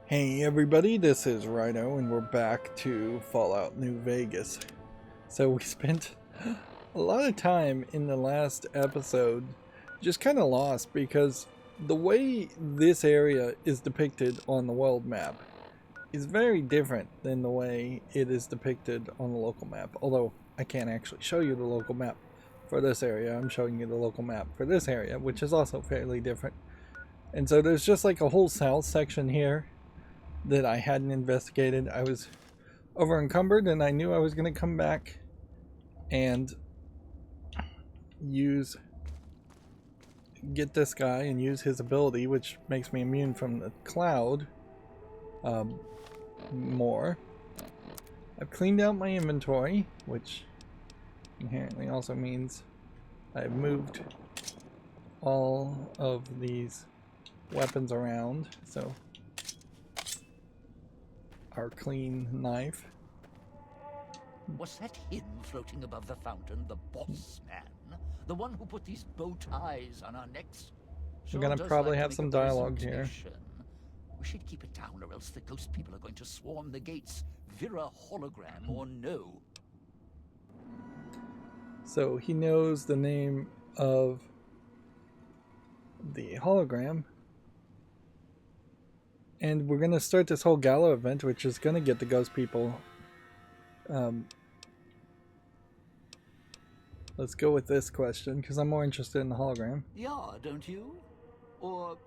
Hey everybody, this is Rydo and we're back to Fallout New Vegas. So we spent a lot of time in the last episode just kind of lost because the way this area is depicted on the world map is very different than the way it is depicted on the local map. Although I can't actually show you the local map for this area, I'm showing you the local map for this area, which is also fairly different. And so there's just like a whole south section here that I hadn't investigated. I was over encumbered and I knew I was going to come back and get this guy and use his ability, which makes me immune from the cloud more. I've cleaned out my inventory, which inherently also means I've moved all of these weapons around, so our clean knife. Was that him floating above the fountain, the boss man? The one who put these bow ties on our necks? We're gonna probably have some dialogue here. We should keep it down or else the ghost people are going to swarm the gates. Vira hologram or no. So he knows the name of the hologram. And we're going to start this whole gala event, which is going to get the ghost people. Let's go with this question, because I'm more interested in the hologram. Yeah, don't you? Or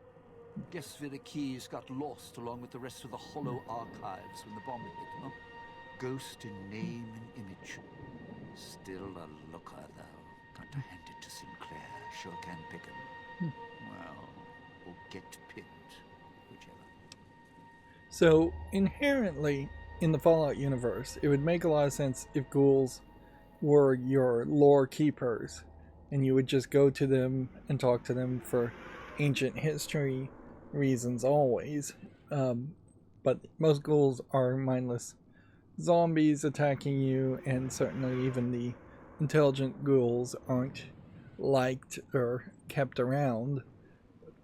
guess Vera Keys got lost along with the rest of the Hollow archives when the bomb hit, huh? Ghost in name and image. Still a looker, though. Got to hand it to Sinclair. Sure can pick him. Well, or get picked. Whichever. So, inherently, in the Fallout universe, it would make a lot of sense if ghouls were your lore keepers, and you would just go to them and talk to them for ancient history reasons always. But most ghouls are mindless zombies attacking you, and certainly even the intelligent ghouls aren't liked or kept around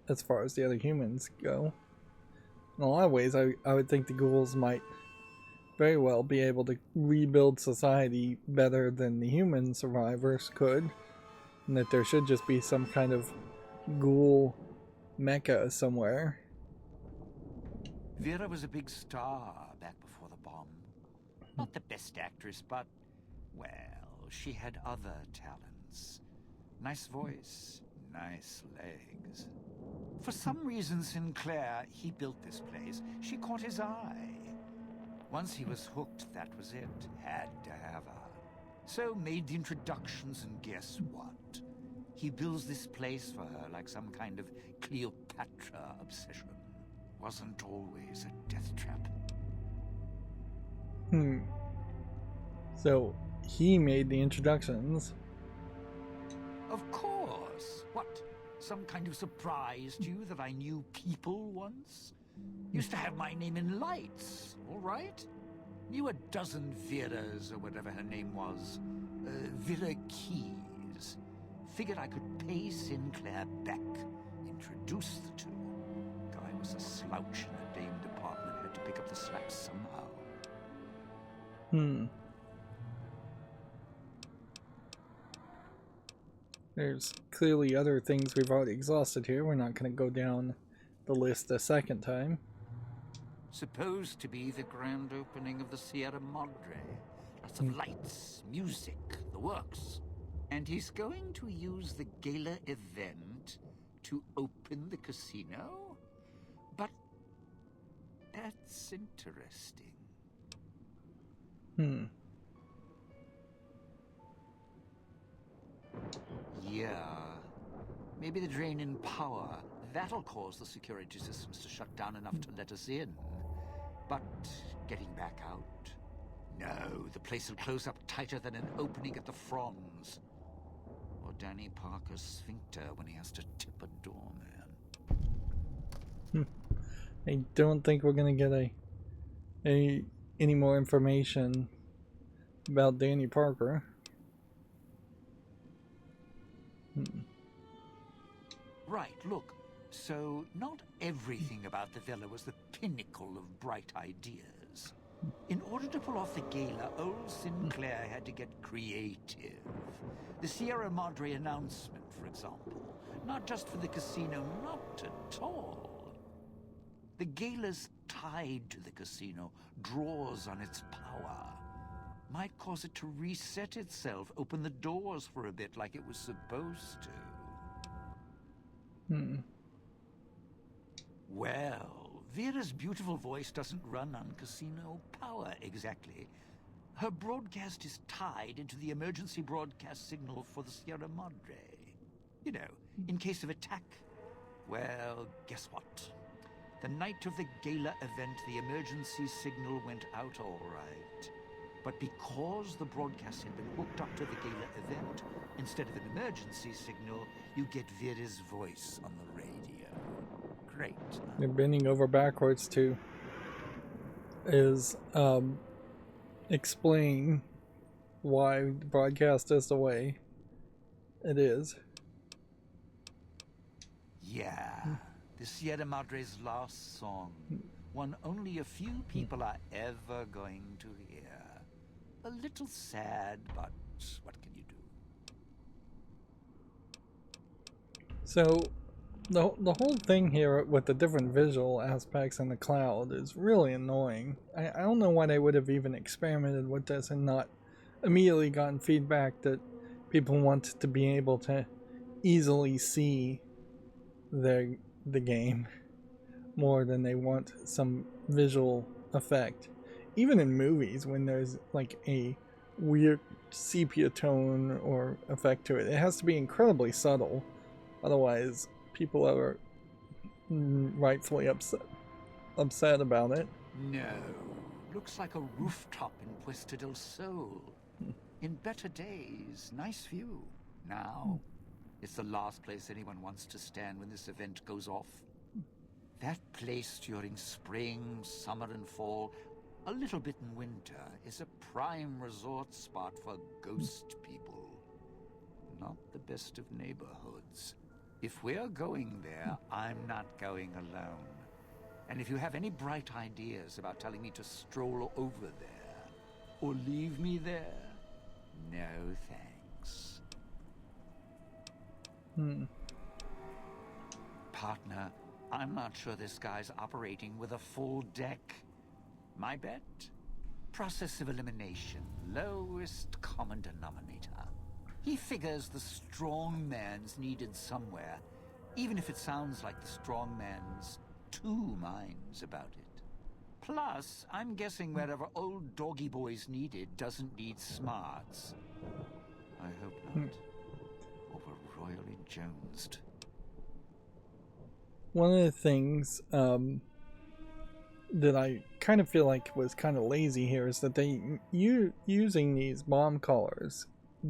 as far as the other humans go. In a lot of ways, I would think the ghouls might very well be able to rebuild society better than the human survivors could, and that there should just be some kind of ghoul mecca somewhere. Vera was a big star back before the bomb. Not the best actress, but, well, she had other talents. Nice voice, nice legs. For some reason, Sinclair, he built this place. She caught his eye. Once he was hooked, that was it. Had to have her. So made the introductions, and guess what? He builds this place for her like some kind of Cleopatra obsession. Wasn't always a death trap. So, he made the introductions. Of course. What? Some kind of surprise to you that I knew people once? Used to have my name in lights, all right? Knew a dozen Veras, or whatever her name was. Vera Keys. Figured I could pay Sinclair back. Introduce the two. Guy was a slouch in the dame department. Had to pick up the slack somehow. There's clearly other things we've already exhausted here. We're not going to go down the list a second time. Supposed to be the grand opening of the Sierra Madre. Lots of lights, music, the works. And he's going to use the gala event to open the casino? But that's interesting. Yeah. Maybe the drain in power. That'll cause the security systems to shut down enough to let us in. But getting back out? No, the place will close up tighter than an opening at the Fronds. Or Danny Parker's sphincter when he has to tip a doorman. I don't think we're going to get any more information about Danny Parker. Right, look. So, not everything about the villa was the pinnacle of bright ideas. In order to pull off the gala, old Sinclair had to get creative. The Sierra Madre announcement, for example. Not just for the casino, not at all. The gala's tied to the casino, draws on its power. Might cause it to reset itself, open the doors for a bit like it was supposed to. Well, Vera's beautiful voice doesn't run on casino power exactly. Her broadcast is tied into the emergency broadcast signal for the Sierra Madre. You know, in case of attack. Well, guess what? The night of the gala event, the emergency signal went out all right. But because the broadcast had been hooked up to the gala event, instead of an emergency signal, you get Vera's voice on the radio. Great. You're bending over backwards to explain why the broadcast is the way it is. Yeah, the Sierra Madre's last song. One only a few people are ever going to hear. A little sad, but what can you do? So, the whole thing here with the different visual aspects in the cloud is really annoying. I don't know why they would have even experimented with this and not immediately gotten feedback that people want to be able to easily see the game more than they want some visual effect. Even in movies, when there's like a weird sepia tone or effect to it, it has to be incredibly subtle. Otherwise, people are rightfully upset about it. No. Looks like a rooftop in Puesta del Sol. In better days, nice view. Now, it's the last place anyone wants to stand when this event goes off. That place during spring, summer and fall, a little bit in winter, is a prime resort spot for ghost people. Not the best of neighborhoods. If we're going there, I'm not going alone. And if you have any bright ideas about telling me to stroll over there, or leave me there, no thanks. Partner, I'm not sure this guy's operating with a full deck. My bet? Process of elimination, lowest common denominator. He figures the strong man's needed somewhere, even if it sounds like the strong man's two minds about it. Plus, I'm guessing wherever old doggy boy's needed doesn't need smarts. I hope not. Or we're royally jonesed. One of the things that I kind of feel like was kind of lazy here is that they using these bomb collars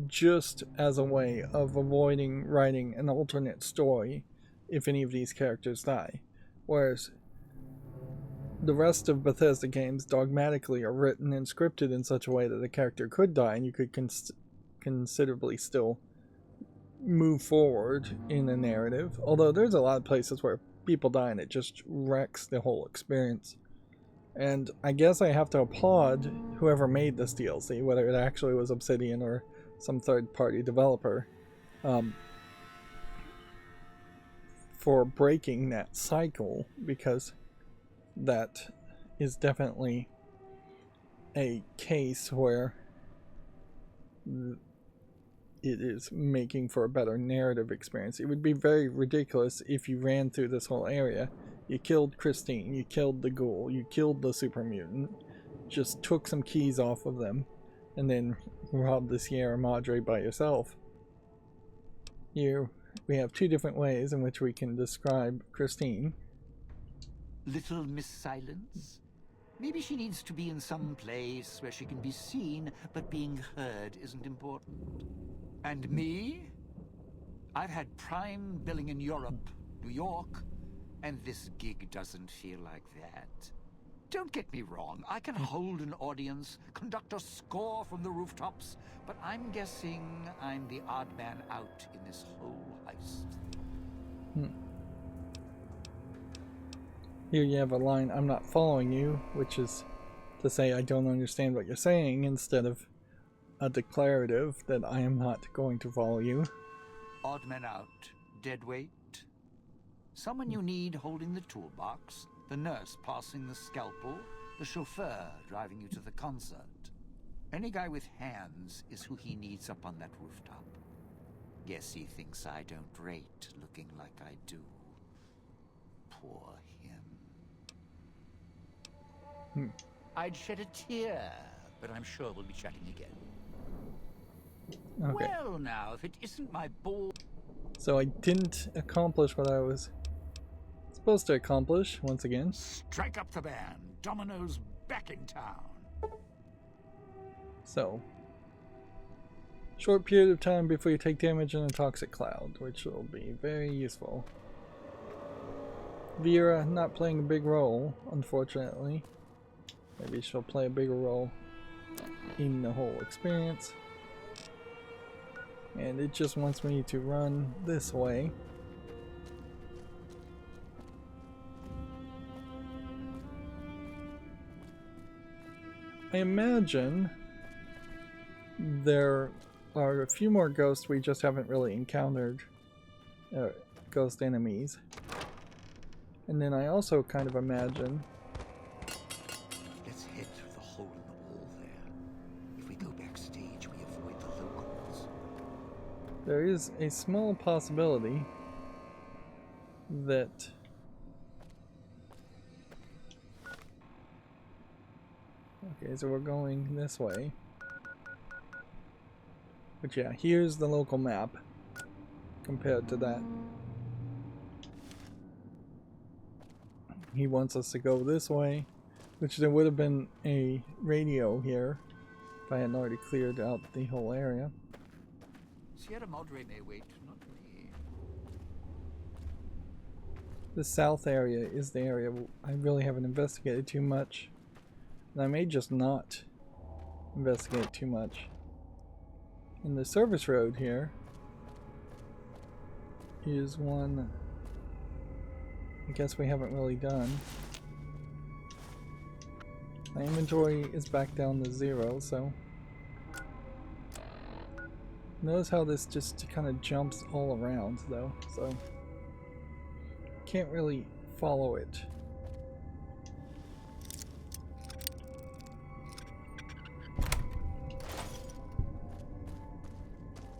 just as a way of avoiding writing an alternate story if any of these characters die, whereas the rest of Bethesda games dogmatically are written and scripted in such a way that a character could die and you could considerably still move forward in a narrative, although there's a lot of places where people die and it just wrecks the whole experience. And I guess I have to applaud whoever made this DLC, whether it actually was Obsidian or some third-party developer, for breaking that cycle, because that is definitely a case where it is making for a better narrative experience. It would be very ridiculous if you ran through this whole area, you killed Christine, you killed the ghoul, you killed the super mutant, just took some keys off of them, and then robbed the Sierra Madre by yourself. Here we have two different ways in which we can describe Christine. Little Miss Silence? Maybe she needs to be in some place where she can be seen, but being heard isn't important. And me? I've had prime billing in Europe, New York, and this gig doesn't feel like that. Don't get me wrong, I can hold an audience, conduct a score from the rooftops, but I'm guessing I'm the odd man out in this whole heist. Here you have a line, I'm not following you, which is to say I don't understand what you're saying, instead of a declarative that I am not going to follow you. Odd men out, dead weight. Someone you need holding the toolbox, the nurse passing the scalpel, the chauffeur driving you to the concert. Any guy with hands is who he needs up on that rooftop. Guess he thinks I don't rate looking like I do. Poor him. I'd shed a tear, but I'm sure we'll be chatting again. Okay. Well now, if it isn't my ball... So I didn't accomplish what I was supposed to accomplish, once again. Strike up the band. Domino's back in town. So, short period of time before you take damage in a toxic cloud, which will be very useful. Vera not playing a big role, unfortunately. Maybe she'll play a bigger role in the whole experience. And it just wants me to run this way. I imagine there are a few more ghosts we just haven't really encountered, ghost enemies. And then I also kind of imagine... Let's head through the hole in the wall there. If we go backstage, we avoid the locals. There is a small possibility that... Okay, so we're going this way. But yeah, here's the local map compared to that. He wants us to go this way, which there would have been a radio here if I hadn't already cleared out the whole area. Sierra Madre may wait, not me. The south area is the area I really haven't investigated too much. And I may just not investigate too much. And the service road here is one I guess we haven't really done. My inventory is back down to 0, so notice how this just kind of jumps all around though, so can't really follow it.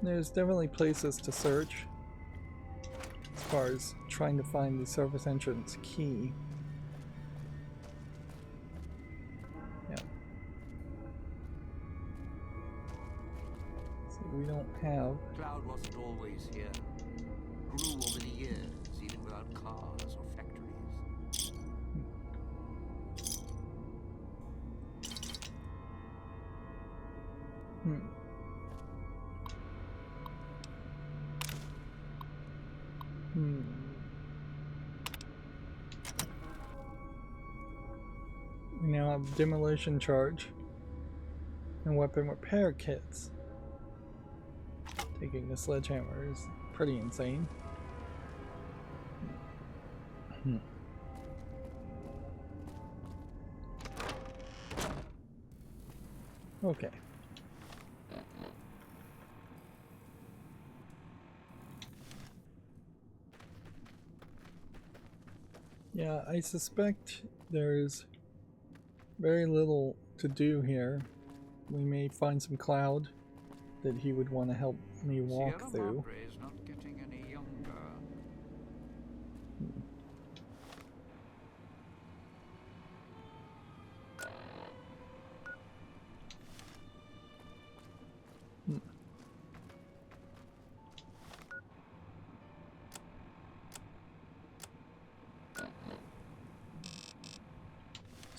There's definitely places to search as far as trying to find the service entrance key. Yeah. So we don't have... Cloud wasn't always here. Grew over the years, even without cars or factories. We now have demolition charge and weapon repair kits. Taking the sledgehammer is pretty insane. Okay. Yeah, I suspect there's very little to do here. We may find some cloud that he would want to help me walk through. Madre is not getting any younger.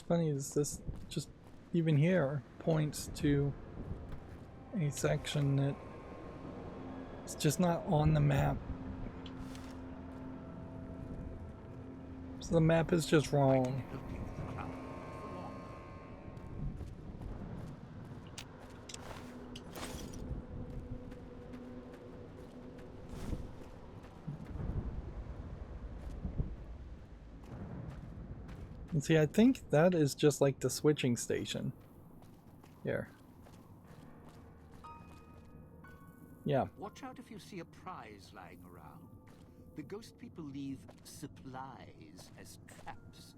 Funny is this just even here points to a section that it's just not on the map. So the map is just wrong. And see, I think that is just like the switching station. Here. Yeah. Watch out if you see a prize lying around. The ghost people leave supplies as traps.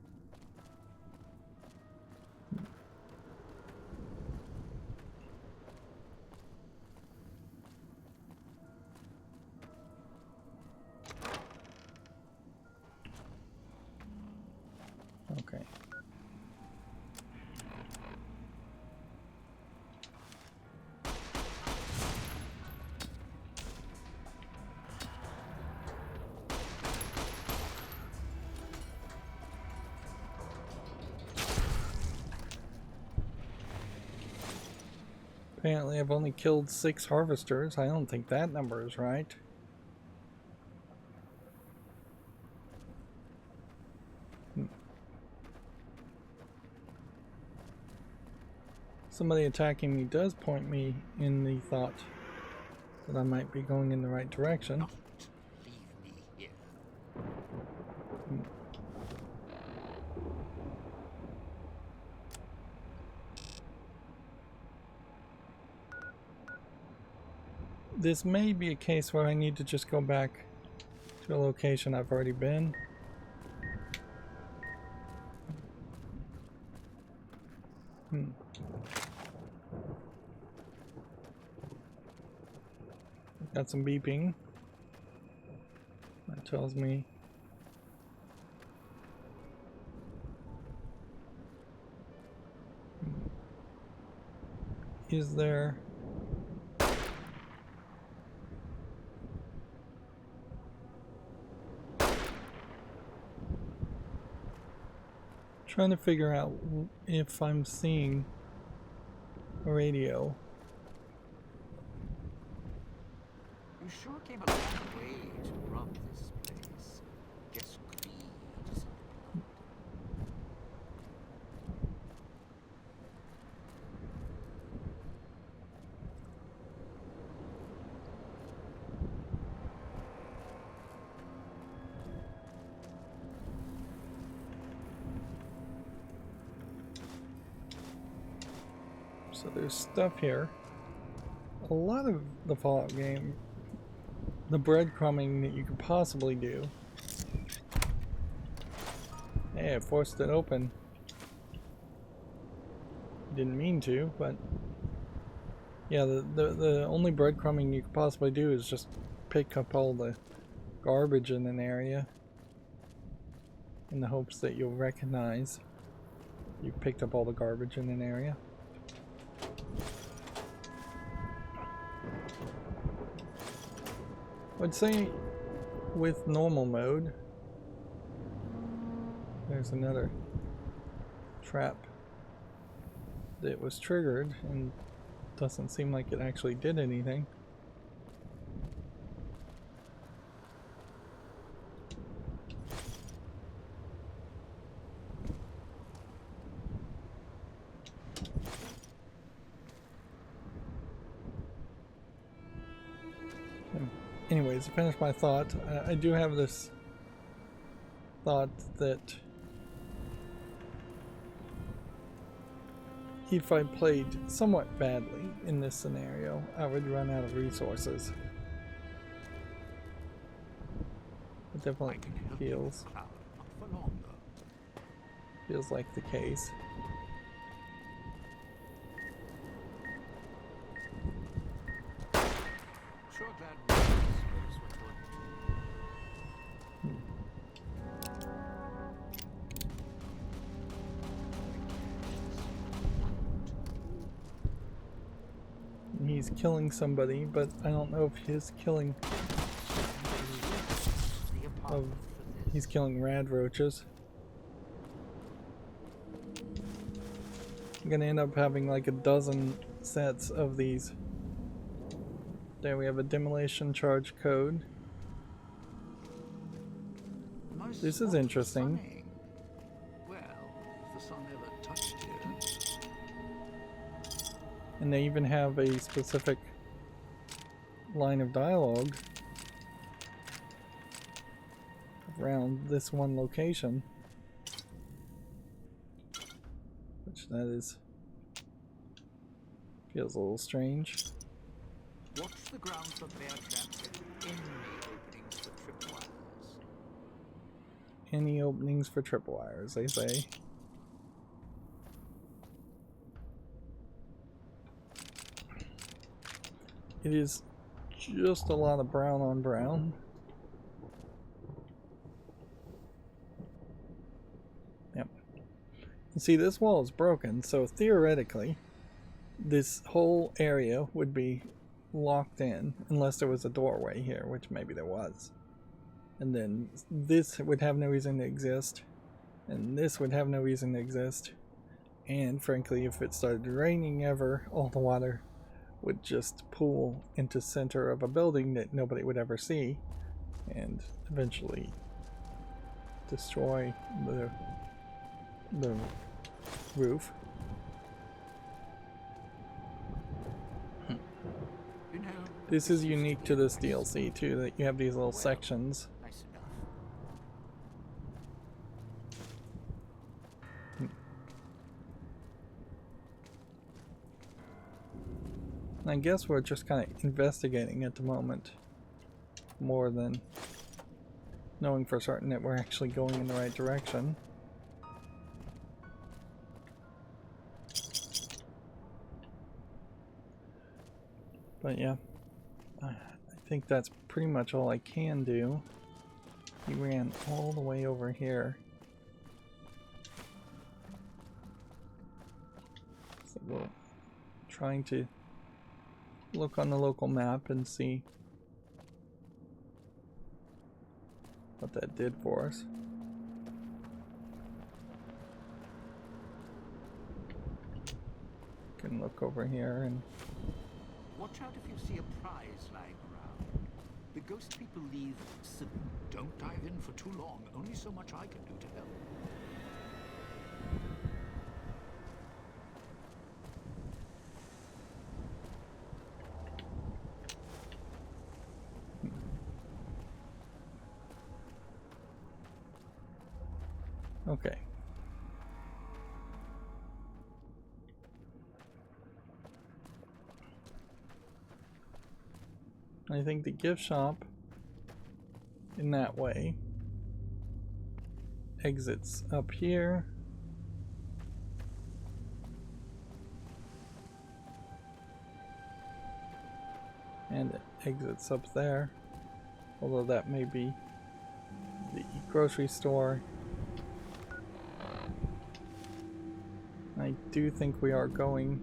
Okay. Apparently I've only killed 6 harvesters. I don't think that number is right. Somebody attacking me does point me in the thought that I might be going in the right direction. Don't leave me here. This may be a case where I need to just go back to a location I've already been. Got some beeping. That tells me is there trying to figure out if I'm seeing a radio. You sure came a long way to rob this place. Guess greed is in the blood. So there's stuff here. A lot of the Fallout game, the breadcrumbing that you could possibly do. Hey, I forced it open. Didn't mean to, but yeah, the only breadcrumbing you could possibly do is just pick up all the garbage in an area in the hopes that you'll recognize you picked up all the garbage in an area. I'd say with normal mode, there's another trap that was triggered and doesn't seem like it actually did anything. Anyways, to finish my thought, I do have this thought that if I played somewhat badly in this scenario, I would run out of resources. It definitely feels like the case. Sure glad we knows what good. He's killing somebody, but I don't know if his killing of he's killing rad roaches. I'm gonna end up having like a dozen sets of these. There we have a demolition charge code. This is interesting. Well, if the sun ever touched here. And they even have a specific line of dialogue around this one location. which that is feels a little strange. Watch the ground for bear traps and any openings for tripwires. Any openings for tripwires, they say. It is just a lot of brown on brown. Yep. And see, this wall is broken, so theoretically, this whole area would be locked in unless there was a doorway here, which maybe there was. And then this would have no reason to exist, and this would have no reason to exist. And frankly, if it started raining ever, all the water would just pool into center of a building that nobody would ever see, and eventually destroy the roof. You know, This is unique to this DLC too, that you have these little sections. nice enough. I guess we're just kind of investigating at the moment, more than knowing for certain that we're actually going in the right direction. But yeah, I think that's pretty much all I can do. He ran all the way over here. So we're trying to look on the local map and see what that did for us. Can look over here and Watch out if you see a prize lying around. The ghost people leave civil. Don't dive in for too long. Only so much I can do to help. okay. I think the gift shop in that way exits up here. And it exits up there. Although that may be the grocery store. I do think we are going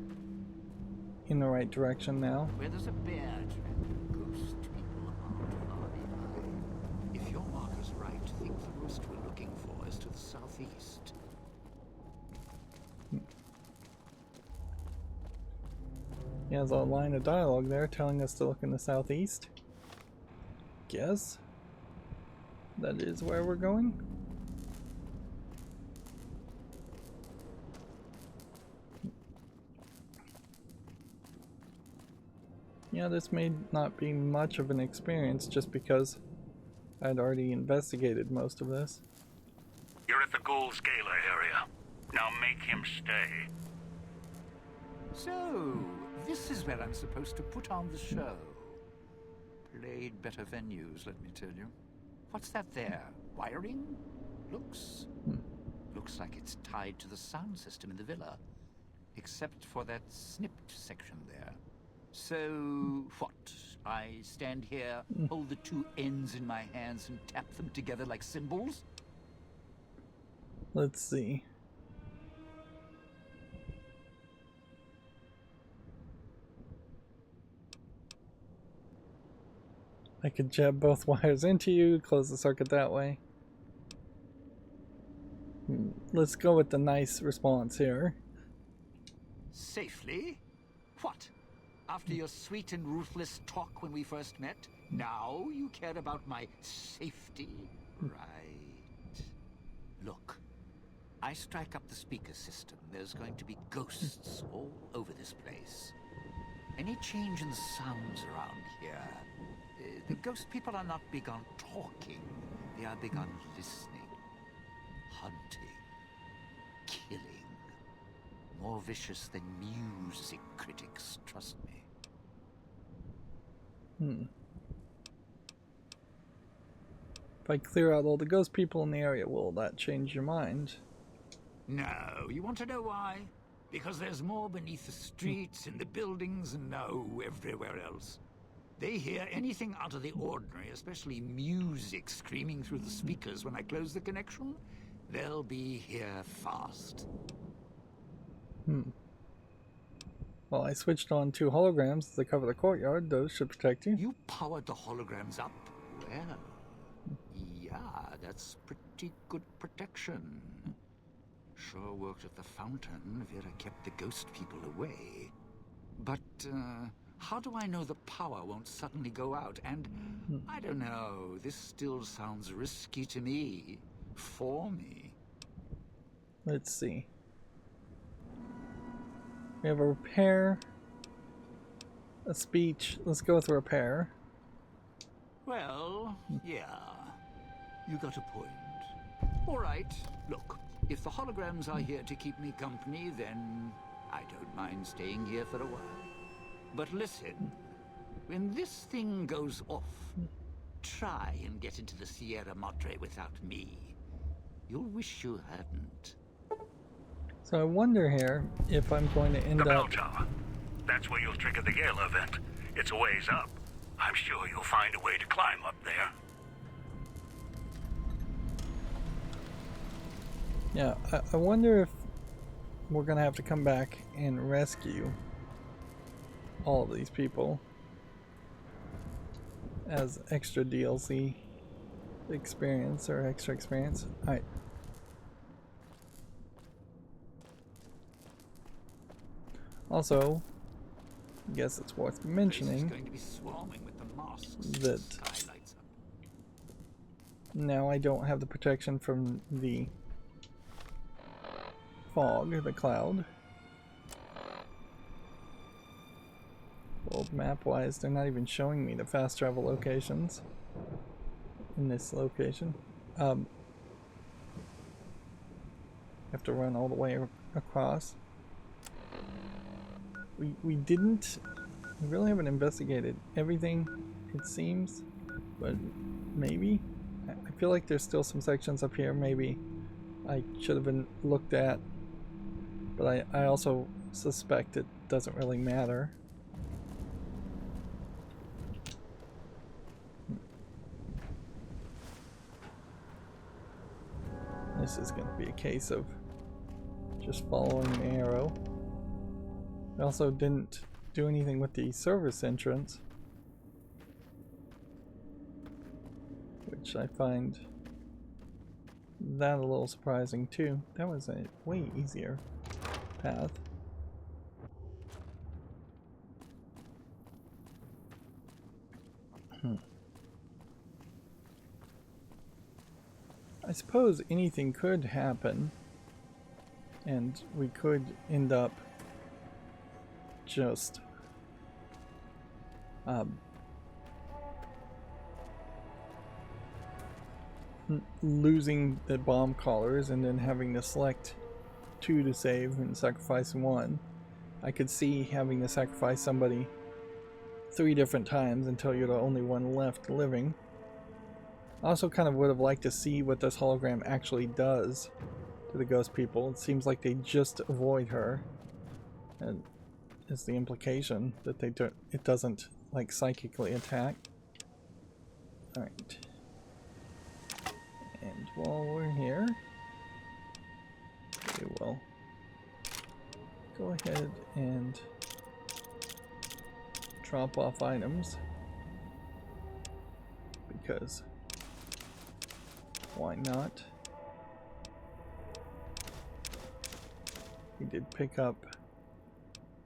in the right direction now. Where there's a bear trap, ghost people aren't far behind. If your marker's right, think the roost we're looking for is to the southeast. He has a line of dialogue there telling us to look in the southeast. Guess that is where we're going. Yeah, this may not be much of an experience just because I'd already investigated most of this. You're at the Ghoul's Gala area. Now make him stay. So, this is where I'm supposed to put on the show. Played better venues, let me tell you. What's that there? Wiring? Looks like it's tied to the sound system in the villa. Except for that snipped section there. So, what? I stand here, hold the two ends in my hands and tap them together like cymbals? Let's see. I could jab both wires into you, close the circuit that way. Let's go with the nice response here. Safely? What? After your sweet and ruthless talk when we first met, now you care about my safety? Right. Look, I strike up the speaker system. There's going to be ghosts all over this place. Any change in the sounds around here? The ghost people are not big on talking. They are big on listening, hunting, killing. more vicious than music critics, trust me. If I clear out all the ghost people in the area, will that change your mind? No, you want to know why? Because there's more beneath the streets, in the buildings, and no, everywhere else. They hear anything out of the ordinary, especially music screaming through the speakers when I close the connection. They'll be here fast. Well, I switched on 2 holograms to cover the courtyard. Those should protect you. You powered the holograms up? Well, yeah, that's pretty good protection. Sure worked at the fountain. Vera kept the ghost people away. But, how do I know the power won't suddenly go out? And, I don't know, this still sounds risky to me. For me. Let's see. We have a repair, a speech. Let's go with repair. Well, yeah. You got a point. All right, look. If the holograms are here to keep me company, then I don't mind staying here for a while. But listen, when this thing goes off, try and get into the Sierra Madre without me. You'll wish you hadn't. So I wonder here if I'm going to end The bell up... tower. That's where you'll trigger the gala event. It's a ways up. I'm sure you'll find a way to climb up there. Yeah, I wonder if we're going to have to come back and rescue all of these people as extra DLC experience or extra experience. Alright. Also, I guess it's worth mentioning Going to be swarming with the masks. that Skylights up. now I don't have the protection from the fog, the cloud. Well, map-wise, they're not even showing me the fast travel locations in this location. Have to run all the way across. We really haven't investigated everything, it seems, but maybe. I feel like there's still some sections up here maybe I should have been looked at, but I also suspect it doesn't really matter. This is going to be a case of just following the arrow. I also didn't do anything with the service entrance, which I find that a little surprising too. That was a way easier path. I suppose anything could happen, and we could end up just losing the bomb callers and then having to select 2 to save and sacrifice 1. I could see having to sacrifice somebody 3 different times until you're the only one left living. I also kind of would have liked to see what this hologram actually does to the ghost people. It seems like they just avoid her, and is the implication that they don't, it doesn't like psychically attack. Alright. And while we're here, we will go ahead and drop off items, because why not? We did pick up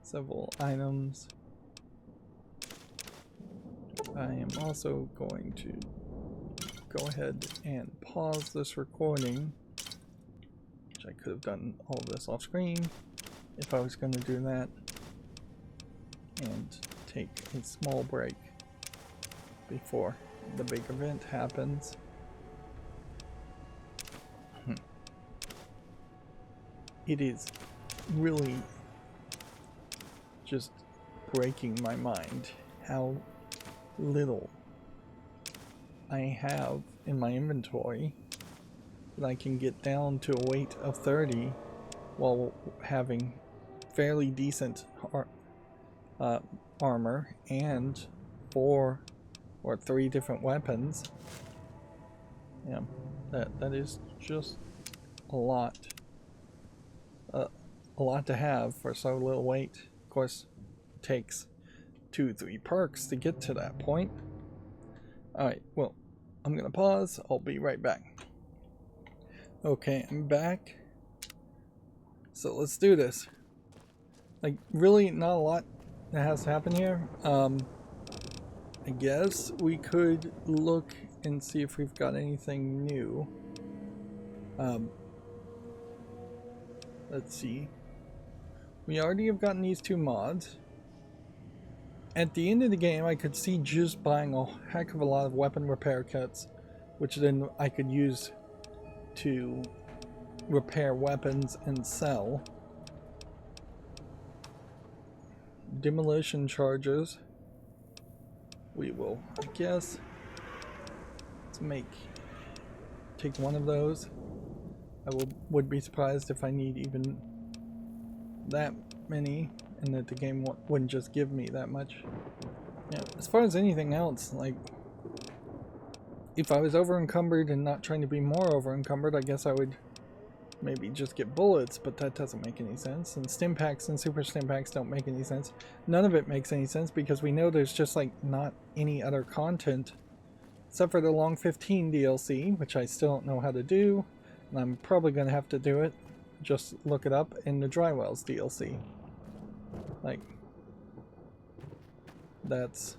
several items. I am also going to go ahead and pause this recording, which I could have done all of this off screen if I was going to do that, and take a small break before the big event happens. It is really just breaking my mind how little I have in my inventory that I can get down to a weight of 30 while having fairly decent armor and 4 or 3 different weapons. Yeah, that is just a lot. A lot to have for so little weight. Of course, it takes 2-3 perks to get to that point. Alright, well, I'm gonna pause. I'll be right back. Okay, I'm back. So let's do this. Like, really not a lot that has to happen here. I guess we could look and see if we've got anything new. Let's see. We already have gotten these 2 mods. At the end of the game, I could see just buying a heck of a lot of weapon repair kits, which then I could use to repair weapons and sell. Demolition charges. We will, I guess, take one of those. I would be surprised if I need even that many, and that the game wouldn't just give me that much. Yeah, as far as anything else, like, if I was over encumbered and not trying to be more over encumbered, I guess I would maybe just get bullets, but that doesn't make any sense. And stim packs and super stim packs don't make any sense. None of it makes any sense because we know there's just like not any other content except for the Long 15 DLC, which I still don't know how to do, and I'm probably going to have to do it. Just look it up in the Dry Wells DLC. Like, that's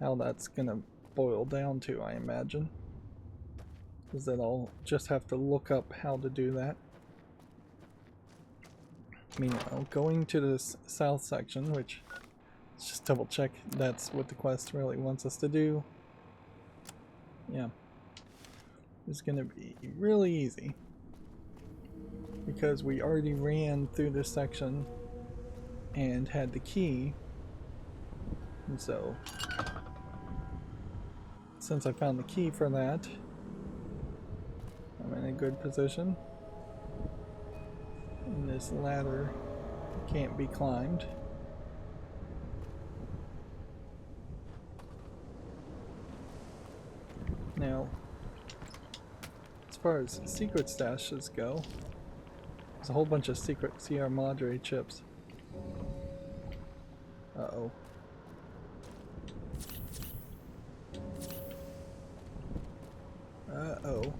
how that's going to boil down to, I imagine. Is that I'll just have to look up how to do that. Meanwhile, going to this south section, which, let's just double check that's what the quest really wants us to do. Yeah. It's gonna be really easy, because we already ran through this section and had the key, and so since I found the key for that, I'm in a good position. And this ladder can't be climbed. Now, as far as secret stashes go, there's a whole bunch of secret CR Madre chips. Uh-oh. Uh-oh.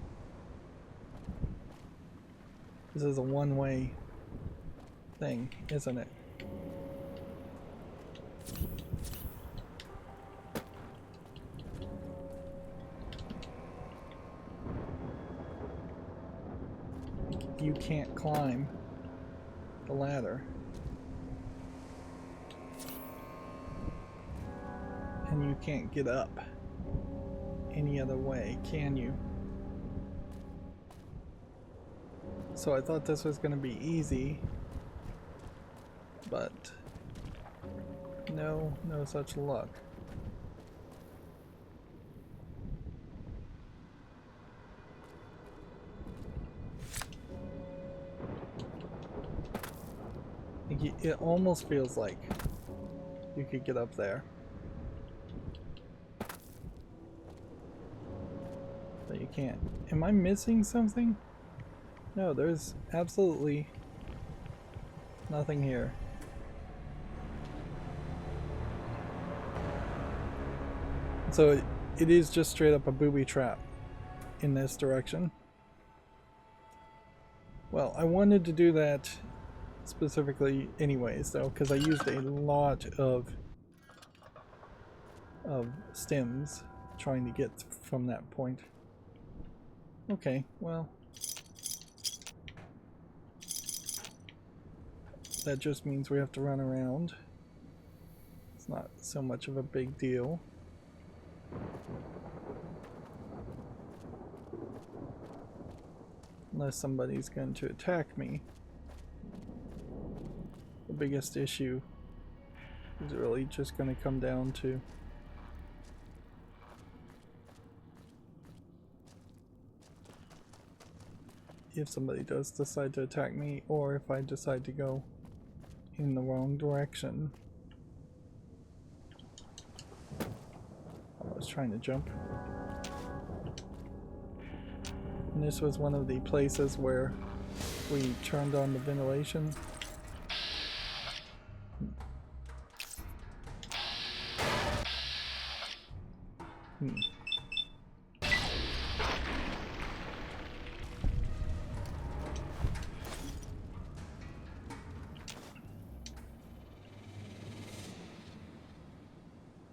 This is a one-way thing, isn't it? You can't climb the ladder. And you can't get up any other way, can you? So I thought this was going to be easy, but no such luck. It almost feels like you could get up there, but you can't. Am I missing something? No, there's absolutely nothing here. So it is just straight up a booby trap in this direction. Well, I wanted to do that specifically anyways, though, because I used a lot of stems trying to get from that point. Okay, well, that just means we have to run around. It's not so much of a big deal. Unless somebody's going to attack me. the biggest issue is really just going to come down to if somebody does decide to attack me, or if I decide to go in the wrong direction. I was trying to jump. And this was one of the places where we turned on the ventilation.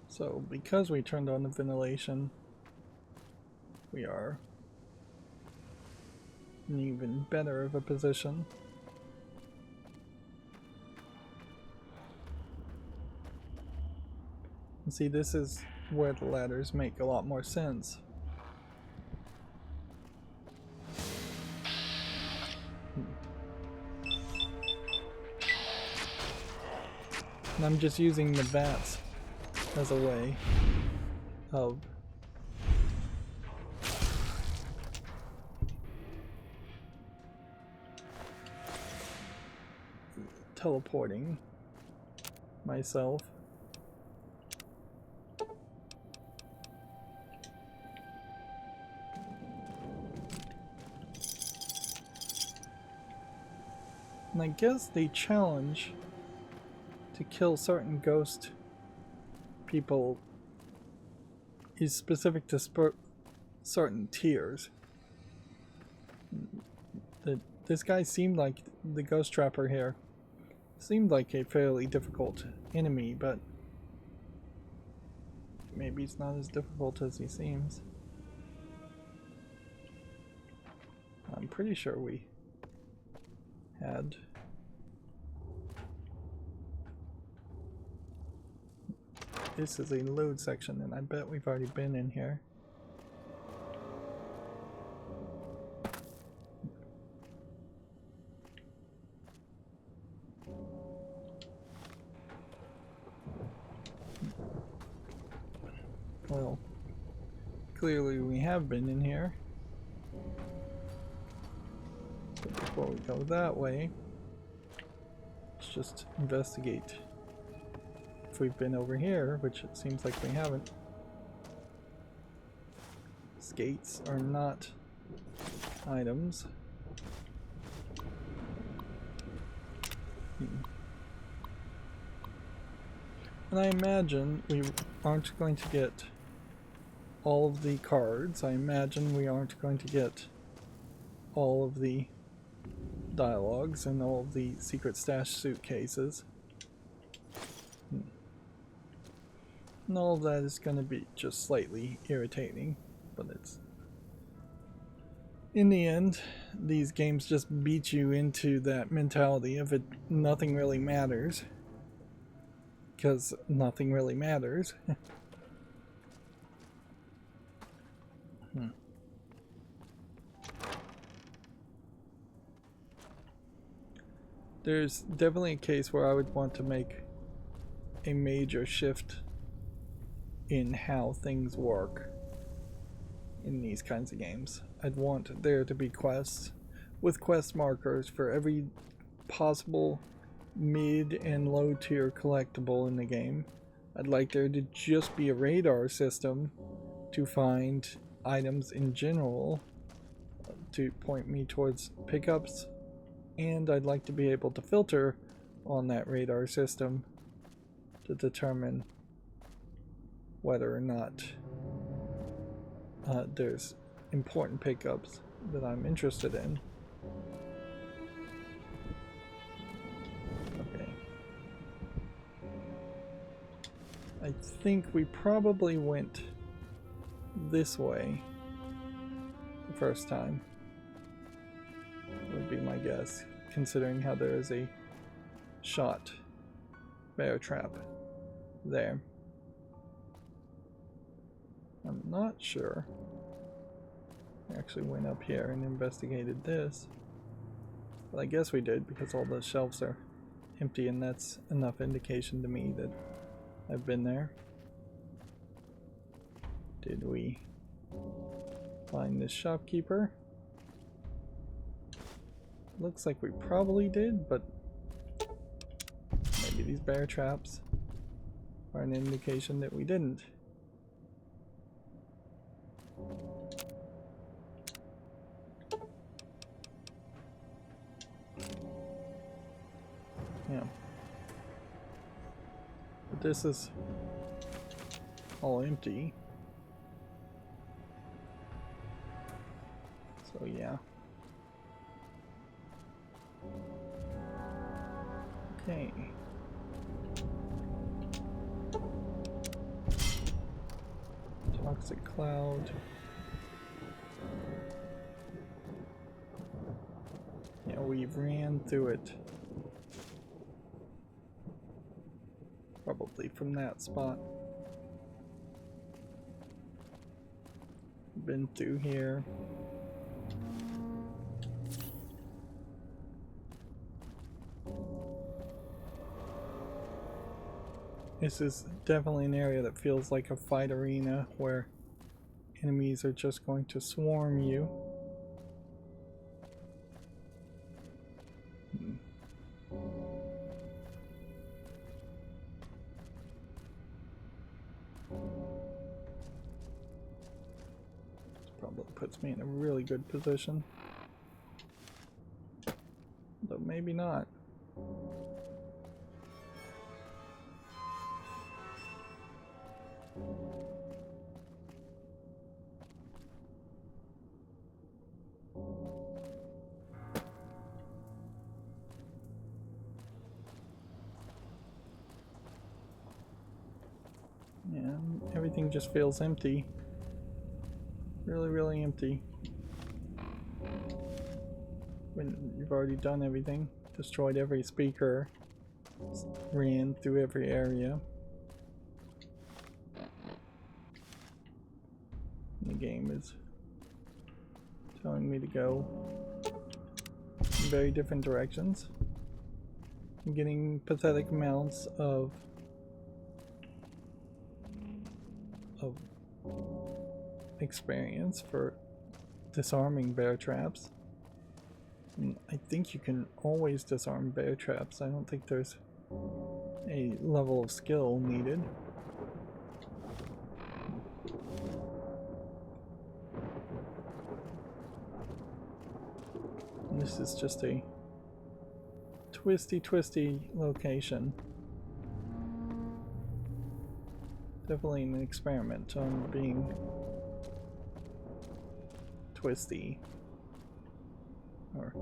So because we turned on the ventilation, we are in even better of a position. And see, this is where the ladders make a lot more sense. And I'm just using the vats as a way of teleporting myself. And I guess the challenge to kill certain ghost people is specific to certain tiers. This guy seemed like, the ghost trapper here seemed like a fairly difficult enemy, but maybe it's not as difficult as he seems. I'm pretty sure we had this is a load section, and I bet we've already been in here. Well, clearly we have been in here. But before we go that way, let's just investigate if we've been over here, which it seems like we haven't. Skates are not items. And I imagine we aren't going to get all of the cards. I imagine we aren't going to get all of the dialogues and all of the secret stash suitcases. And all of that is going to be just slightly irritating, but it's... in the end, these games just beat you into that mentality of it, nothing really matters. Because nothing really matters. There's definitely a case where I would want to make a major shift in how things work in these kinds of games. I'd want there to be quests with quest markers for every possible mid and low tier collectible in the game. I'd like there to just be a radar system to find items in general to point me towards pickups, and I'd like to be able to filter on that radar system to determine whether or not there's important pickups that I'm interested in. Okay. I think we probably went this way the first time, would be my guess, considering how there is a shot bear trap there. I'm not sure. I actually went up here and investigated this, but I guess we did because all the shelves are empty, and that's enough indication to me that I've been there. Did we find this shopkeeper? Looks like we probably did, but maybe these bear traps are an indication that we didn't. Yeah. But this is all empty. So yeah. Okay. Toxic cloud. Yeah, we ran through it. Probably from that spot. Been through here. This is definitely an area that feels like a fight arena where enemies are just going to swarm you. This probably puts me in a really good position. Though maybe not. Yeah, everything just feels empty. Really, really empty. When you've already done everything, destroyed every speaker, ran through every area. And the game is telling me to go in very different directions. I'm getting pathetic amounts of experience for disarming bear traps. And I think you can always disarm bear traps. I don't think there's a level of skill needed. And this is just a twisty location. Definitely an experiment on being twisty. Or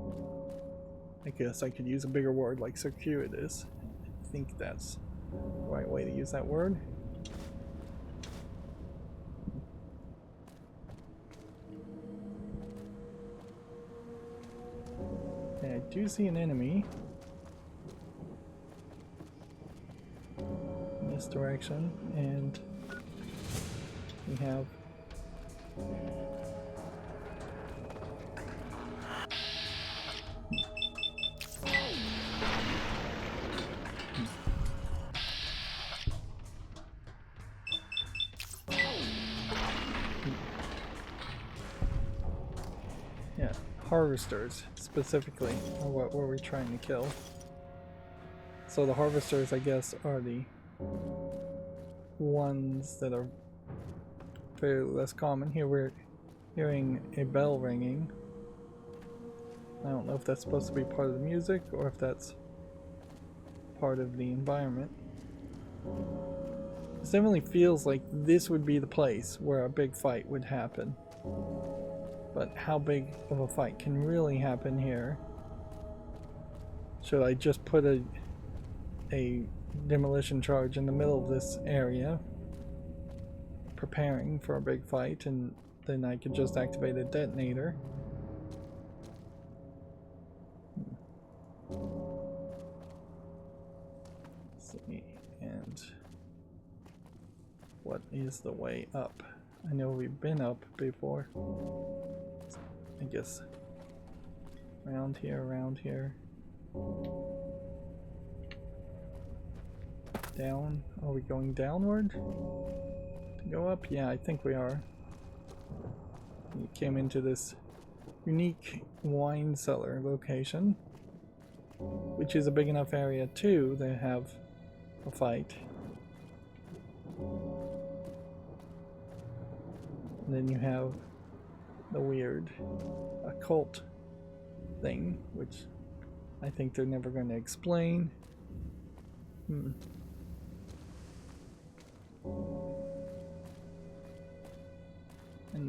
I guess I could use a bigger word like circuitous. I think that's the right way to use that word. Okay, I do see an enemy in this direction, and we have harvesters specifically are what were we trying to kill. So the harvesters, I guess, are the ones that are fairly less common. Here we're hearing a bell ringing. I don't know if that's supposed to be part of the music or if that's part of the environment. It definitely feels like this would be the place where a big fight would happen. But how big of a fight can really happen here? Should I just put a demolition charge in the middle of this area, preparing for a big fight, and then I could just activate a detonator? Let's see, and what is the way up? I know we've been up before. I guess around here, Down? Are we going downward? To go up? Yeah, I think we are. We came into this unique wine cellar location, which is a big enough area too to have a fight. And then you have the weird occult thing, which I think they're never going to explain. And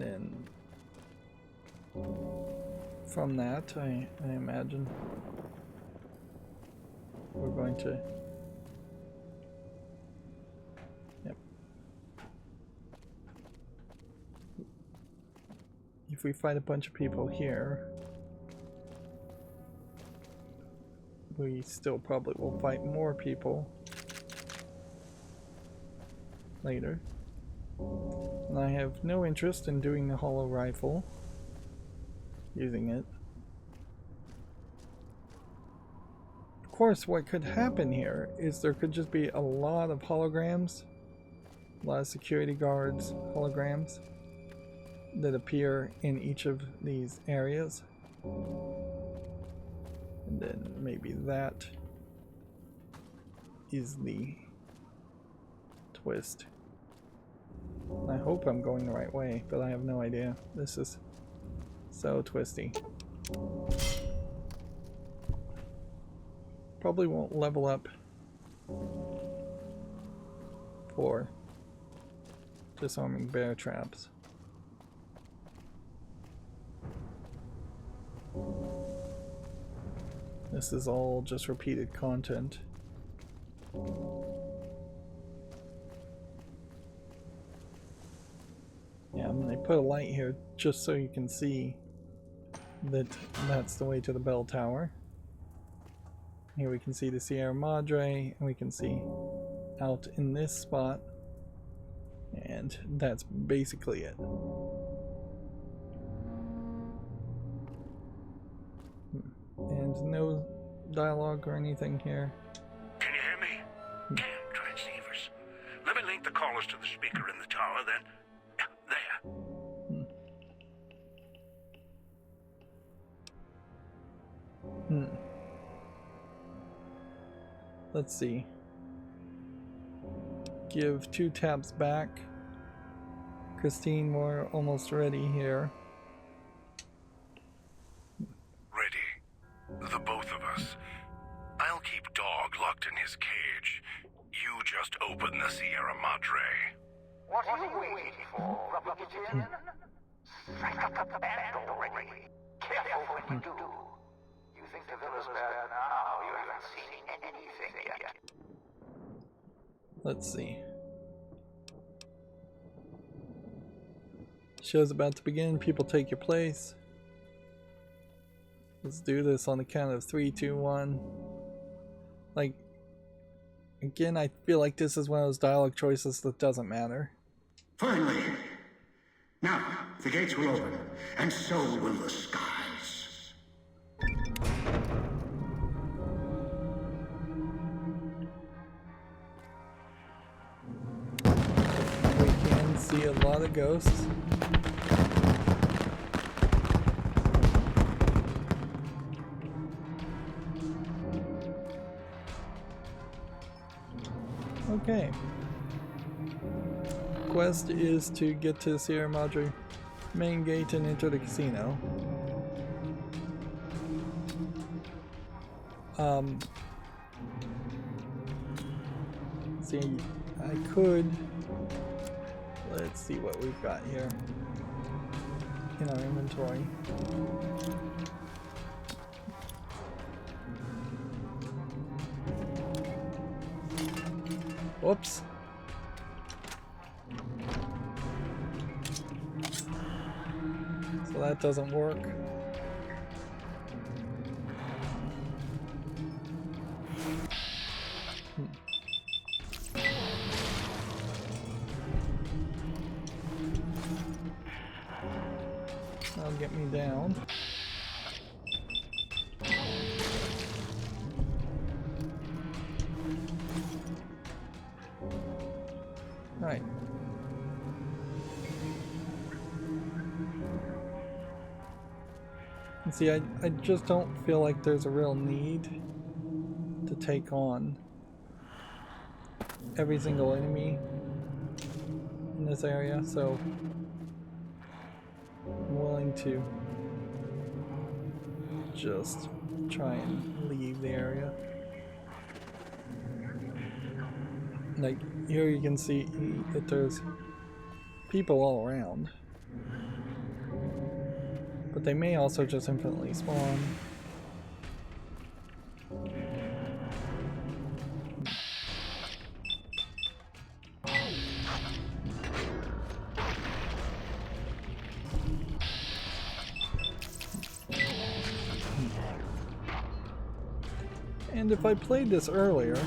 then from that, I imagine we're going to... Yep. If we fight a bunch of people here, we still probably will fight more people later. And I have no interest in doing the hollow rifle, using it. Of course, what could happen here is there could just be a lot of holograms, a lot of security guards, holograms, that appear in each of these areas. And then maybe that is the twist. I hope I'm going the right way, but I have no idea. This is so twisty. Probably won't level up for disarming bear traps. This is all just repeated content. Yeah, and they put a light here just so you can see that that's the way to the bell tower. Here we can see the Sierra Madre, and we can see out in this spot, and that's basically it. And no dialogue or anything here. Can you hear me? Transceivers. Let me link the callers to the speaker in the tower, then... There. Let's see. Give 2 taps back. Christine, we're almost ready here. Ready. The both of us. I'll keep Dog locked in his cage. You just open the Sierra Madre. What are you waiting for, Republican? Strike up the band already. Careful when you do. You think the villa's bad now? You haven't seen anything yet. Let's see. Show's about to begin. People take your place. Let's do this on the count of 3, 2, 1. Like, again, I feel like this is one of those dialogue choices that doesn't matter. Finally! Now, the gates will open, and so will the skies. We can see a lot of ghosts. Okay. Quest is to get to Sierra Madre main gate and enter the casino. See, I could... Let's see what we've got here in our inventory. Whoops. So that doesn't work. That'll get me down. See, I just don't feel like there's a real need to take on every single enemy in this area, so I'm willing to just try and leave the area. Like, here you can see that there's people all around. But they may also just infinitely spawn. And if I played this earlier,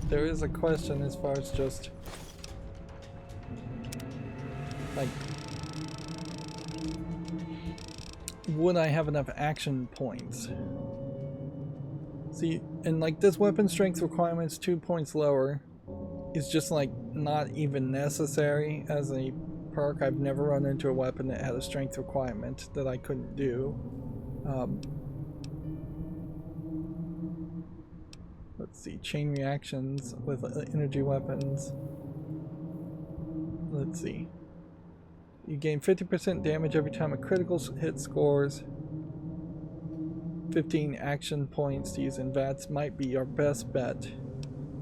there is a question as far as just like, would I have enough action points? See, and like this weapon strength requirement's 2 points lower is just like not even necessary as a perk. I've never run into a weapon that had a strength requirement that I couldn't do. Let's see, chain reactions with energy weapons. Let's see. You gain 50% damage every time a critical hit scores. 15 action points to use in VATS might be your best bet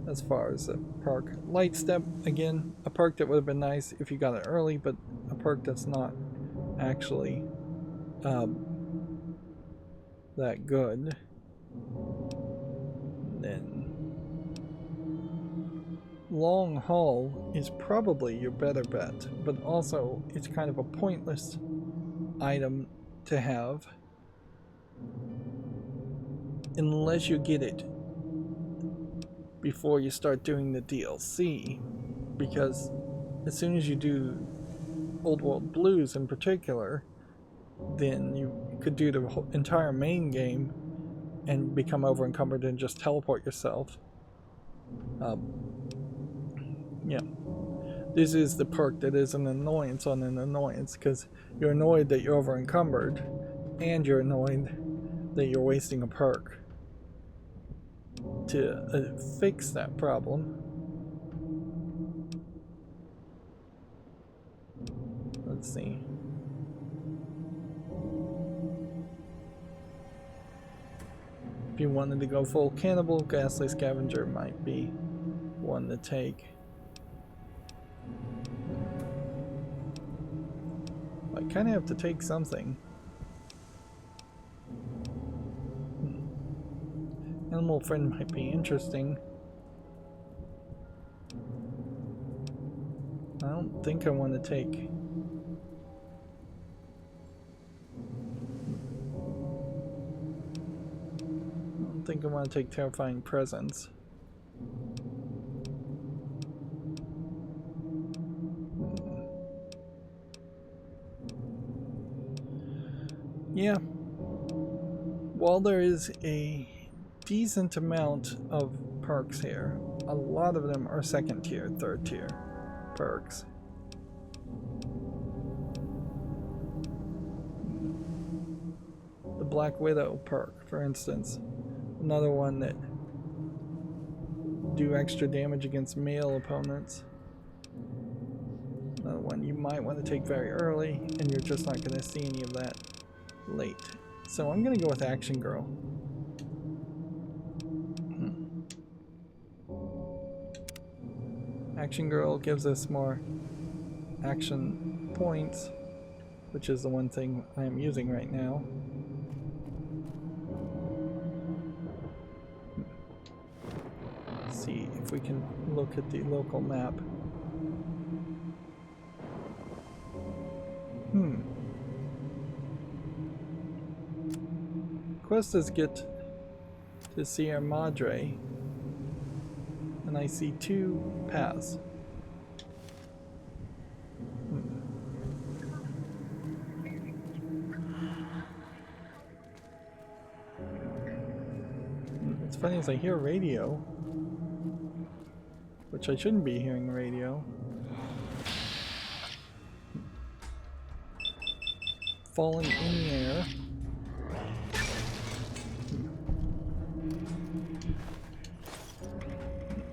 as far as a perk. Light Step, again, a perk that would have been nice if you got it early, but a perk that's not actually that good. Then Long Haul is probably your better bet, but also it's kind of a pointless item to have unless you get it before you start doing the DLC, because as soon as you do Old World Blues in particular, then you could do the whole entire main game and become over encumbered and just teleport yourself. Yeah, this is the perk that is an annoyance on an annoyance, because you're annoyed that you're over encumbered and you're annoyed that you're wasting a perk to fix that problem. Let's see. If you wanted to go full cannibal, Ghastly Scavenger might be one to take. I kind of have to take something. Animal Friend might be interesting. I don't think I want to take... I don't think I want to take Terrifying Presence. Yeah. While there is a decent amount of perks here, a lot of them are second tier, third tier perks. The Black Widow perk, for instance, another one that do extra damage against male opponents. Another one you might want to take very early, and you're just not going to see any of that late. So I'm going to go with Action Girl. Action Girl gives us more action points, which is the one thing I am using right now. Let's see if we can look at the local map. Quest is get to Sierra Madre, and I see 2 paths. It's funny as I hear radio, which I shouldn't be hearing radio. falling in the air.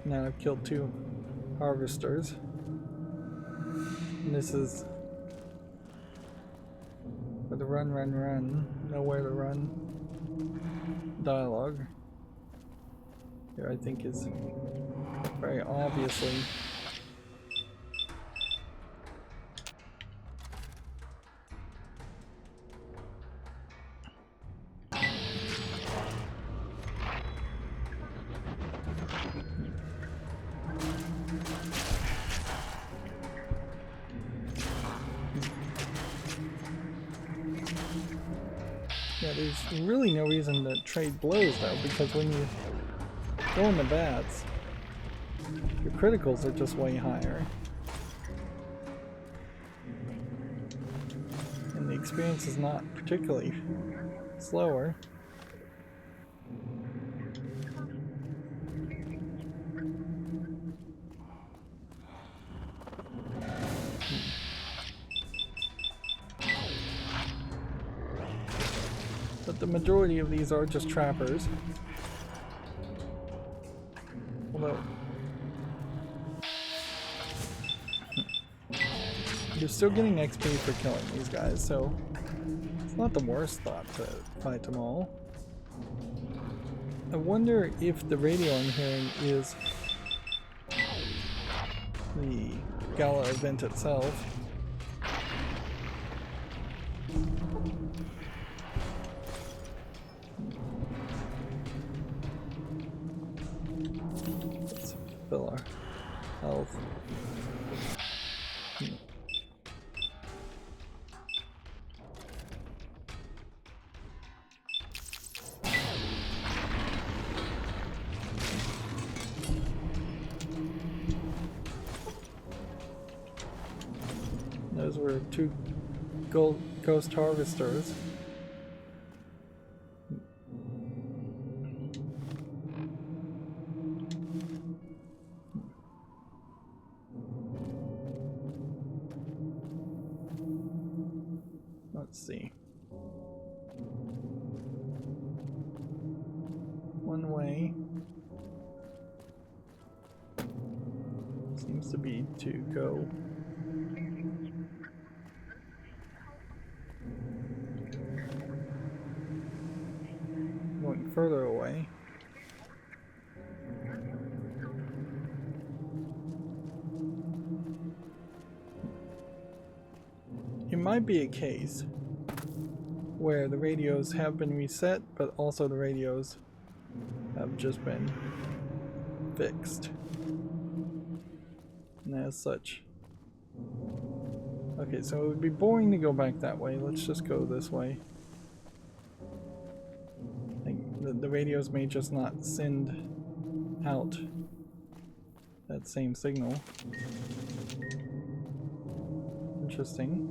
Now I've killed 2 harvesters. And this is for the run, run, run. Nowhere to run. Dialogue. Here I think is very obviously yeah, there's really no reason to trade blows though, because when you go in the bats, your criticals are just way higher. And the experience is not particularly slower. But the majority of these are just trappers. Although you're still getting XP for killing these guys, so it's not the worst thought to fight them all. I wonder if the radio I'm hearing is the gala event itself. Let's fill our health. Those were 2 ghost harvesters. Let's see. One way seems to be to go going further away. It might be a case where the radios have been reset, but also the radios have just been fixed. And as such. Okay, so it would be boring to go back that way. Let's just go this way. I think the radios may just not send out that same signal. Interesting.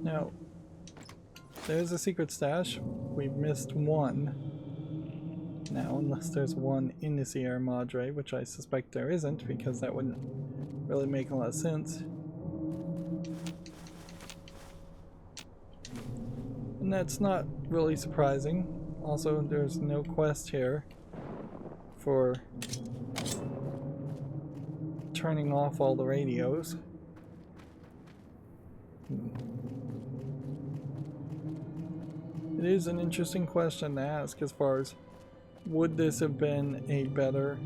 Now, there's a secret stash. We've missed 1 now, unless there's 1 in the Sierra Madre, which I suspect there isn't, because that wouldn't really make a lot of sense. And that's not really surprising. Also, there's no quest here for turning off all the radios. It is an interesting question to ask as far as would this have been a better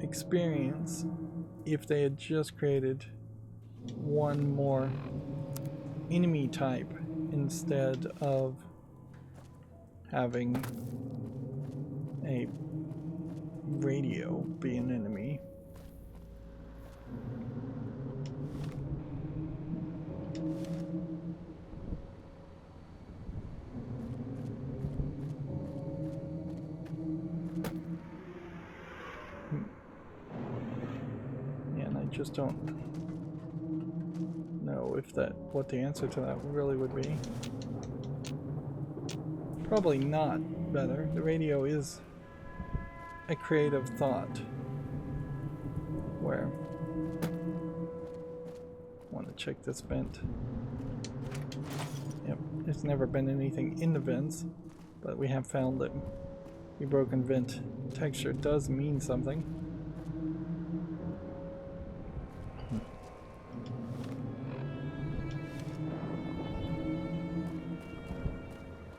experience if they had just created 1 more enemy type instead of having a radio be an enemy. just don't know if what the answer to that really would be. Probably not better. The radio is a creative thought. Where? Want to check this vent. Yep, there's never been anything in the vents, but we have found that the broken vent texture does mean something.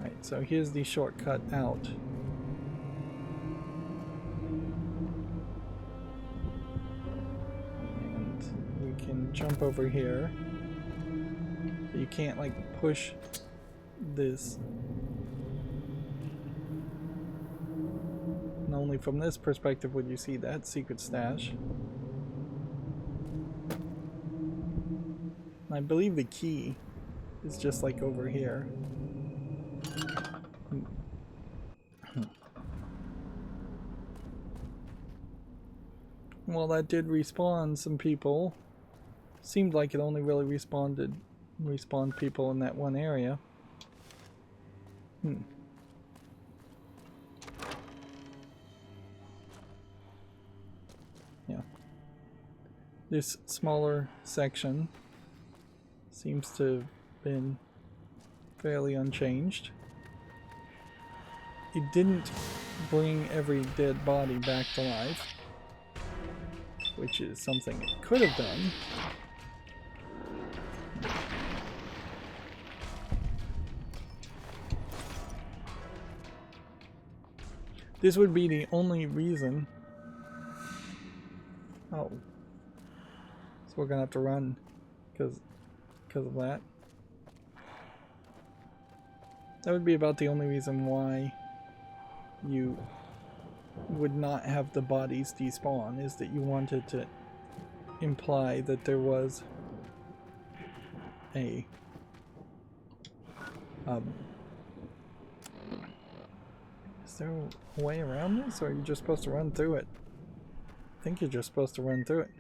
Right, so here's the shortcut out. And we can jump over here. But you can't like push this. And only from this perspective would you see that secret stash. I believe the key is just like over here. Well, that did respawn some people. Seemed like it only really respawned people in that one area. Yeah. This smaller section seems to have been fairly unchanged. It didn't bring every dead body back to life, which is something it could have done. This would be the only reason. Oh. So we're gonna have to run because of that. That would be about the only reason why you would not have the bodies despawn, is that you wanted to imply that there was a is there a way around this, or are you just supposed to run through it? I think you're just supposed to run through it.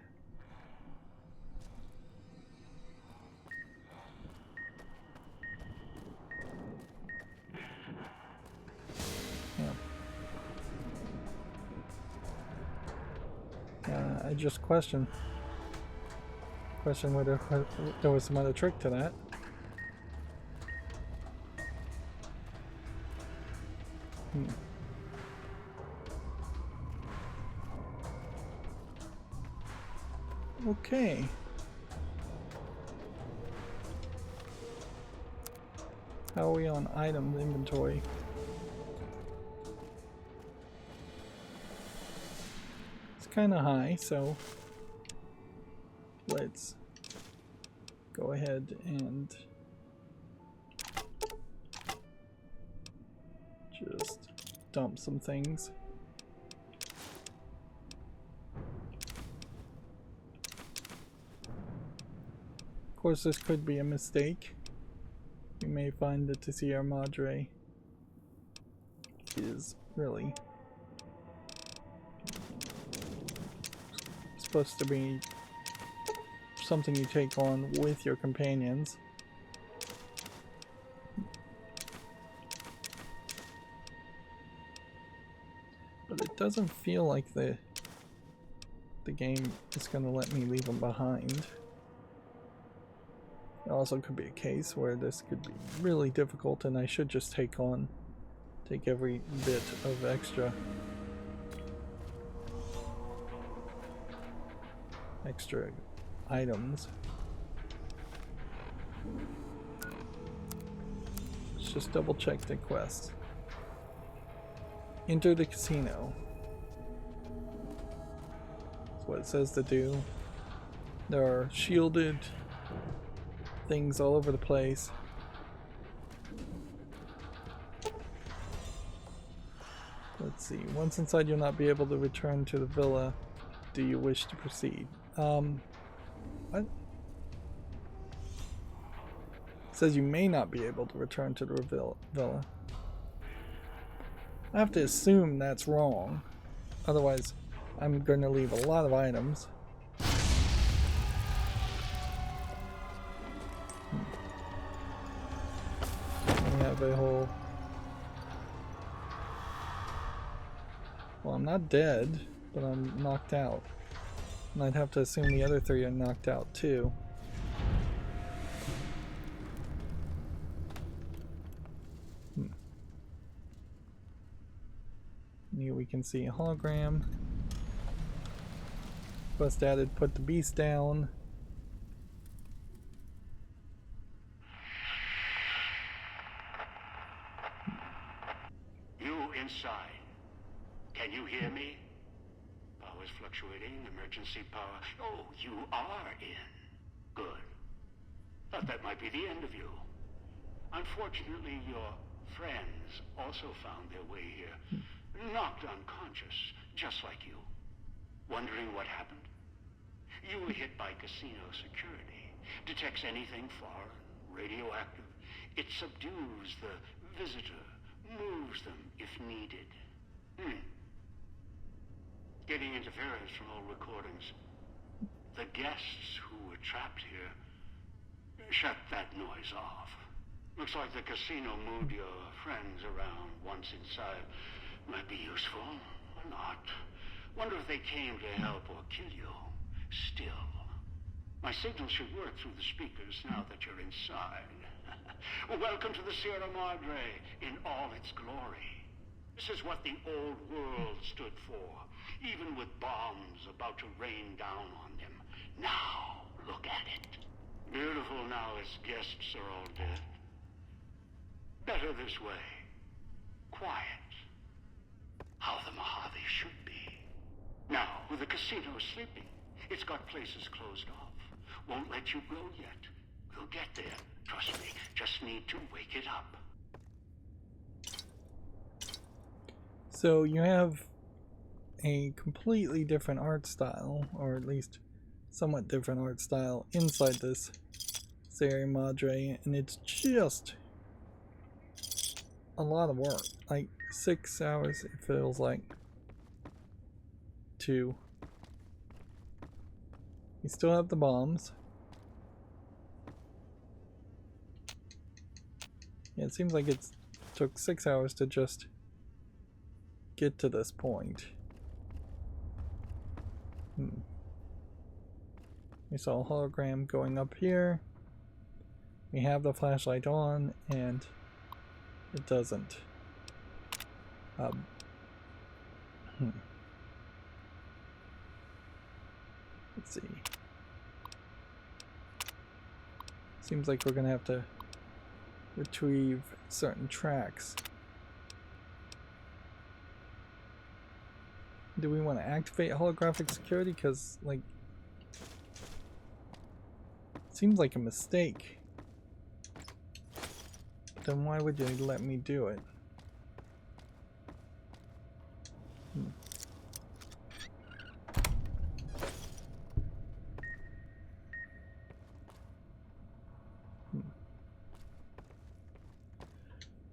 I just question whether there was some other trick to that. Okay. How are we on item inventory? Kind of high, so let's go ahead and just dump some things. Of course, this could be a mistake. You may find that the Sierra Madre is really supposed to be something you take on with your companions. But it doesn't feel like the game is going to let me leave them behind. It also could be a case where this could be really difficult and I should just take every bit of extra items. Let's just double check the quest. Enter the casino. That's what it says to do. There are shielded things all over the place. Let's see. Once inside, you'll not be able to return to the villa. Do you wish to proceed? What? It says you may not be able to return to the villa. I have to assume that's wrong. Otherwise, I'm going to leave a lot of items. a whole... Well, I'm not dead, but I'm knocked out. And I'd have to assume the other three are knocked out too. Here we can see a hologram. Quest added, put the beast down. You inside. Can you hear me? Power's fluctuating. Emergency power. Oh, you are in. Good. Thought that might be the end of you. Unfortunately, your friends also found their way here. Knocked unconscious, just like you. Wondering what happened? You were hit by casino security. Detects anything foreign, radioactive. It subdues the visitor, moves them if needed. Getting interference from old recordings. The guests who were trapped here shut that noise off. Looks like the casino moved your friends around once inside. Might be useful, or not. Wonder if they came to help or kill you. Still, my signal should work through the speakers now that you're inside. Welcome to the Sierra Madre in all its glory. This is what the old world stood for, even with bombs about to rain down on them. Now, look at it. Beautiful now as guests are all dead. Better this way. Quiet. How the Mojave should be. Now, with the casino sleeping, it's got places closed off. Won't let you go yet. We'll get there. Trust me. Just need to wake it up. So you have a completely different art style, or at least somewhat different art style inside this Sierra Madre, and it's just a lot of work. Like 6 hours, it feels like. 2. You still have the bombs. Yeah, it seems like it took 6 hours to just get to this point. We saw a hologram going up here. We have the flashlight on, and it doesn't. Let's see. Seems like we're gonna have to retrieve certain tracks. Do we want to activate holographic security? Because, like, it seems like a mistake. Then why would you let me do it?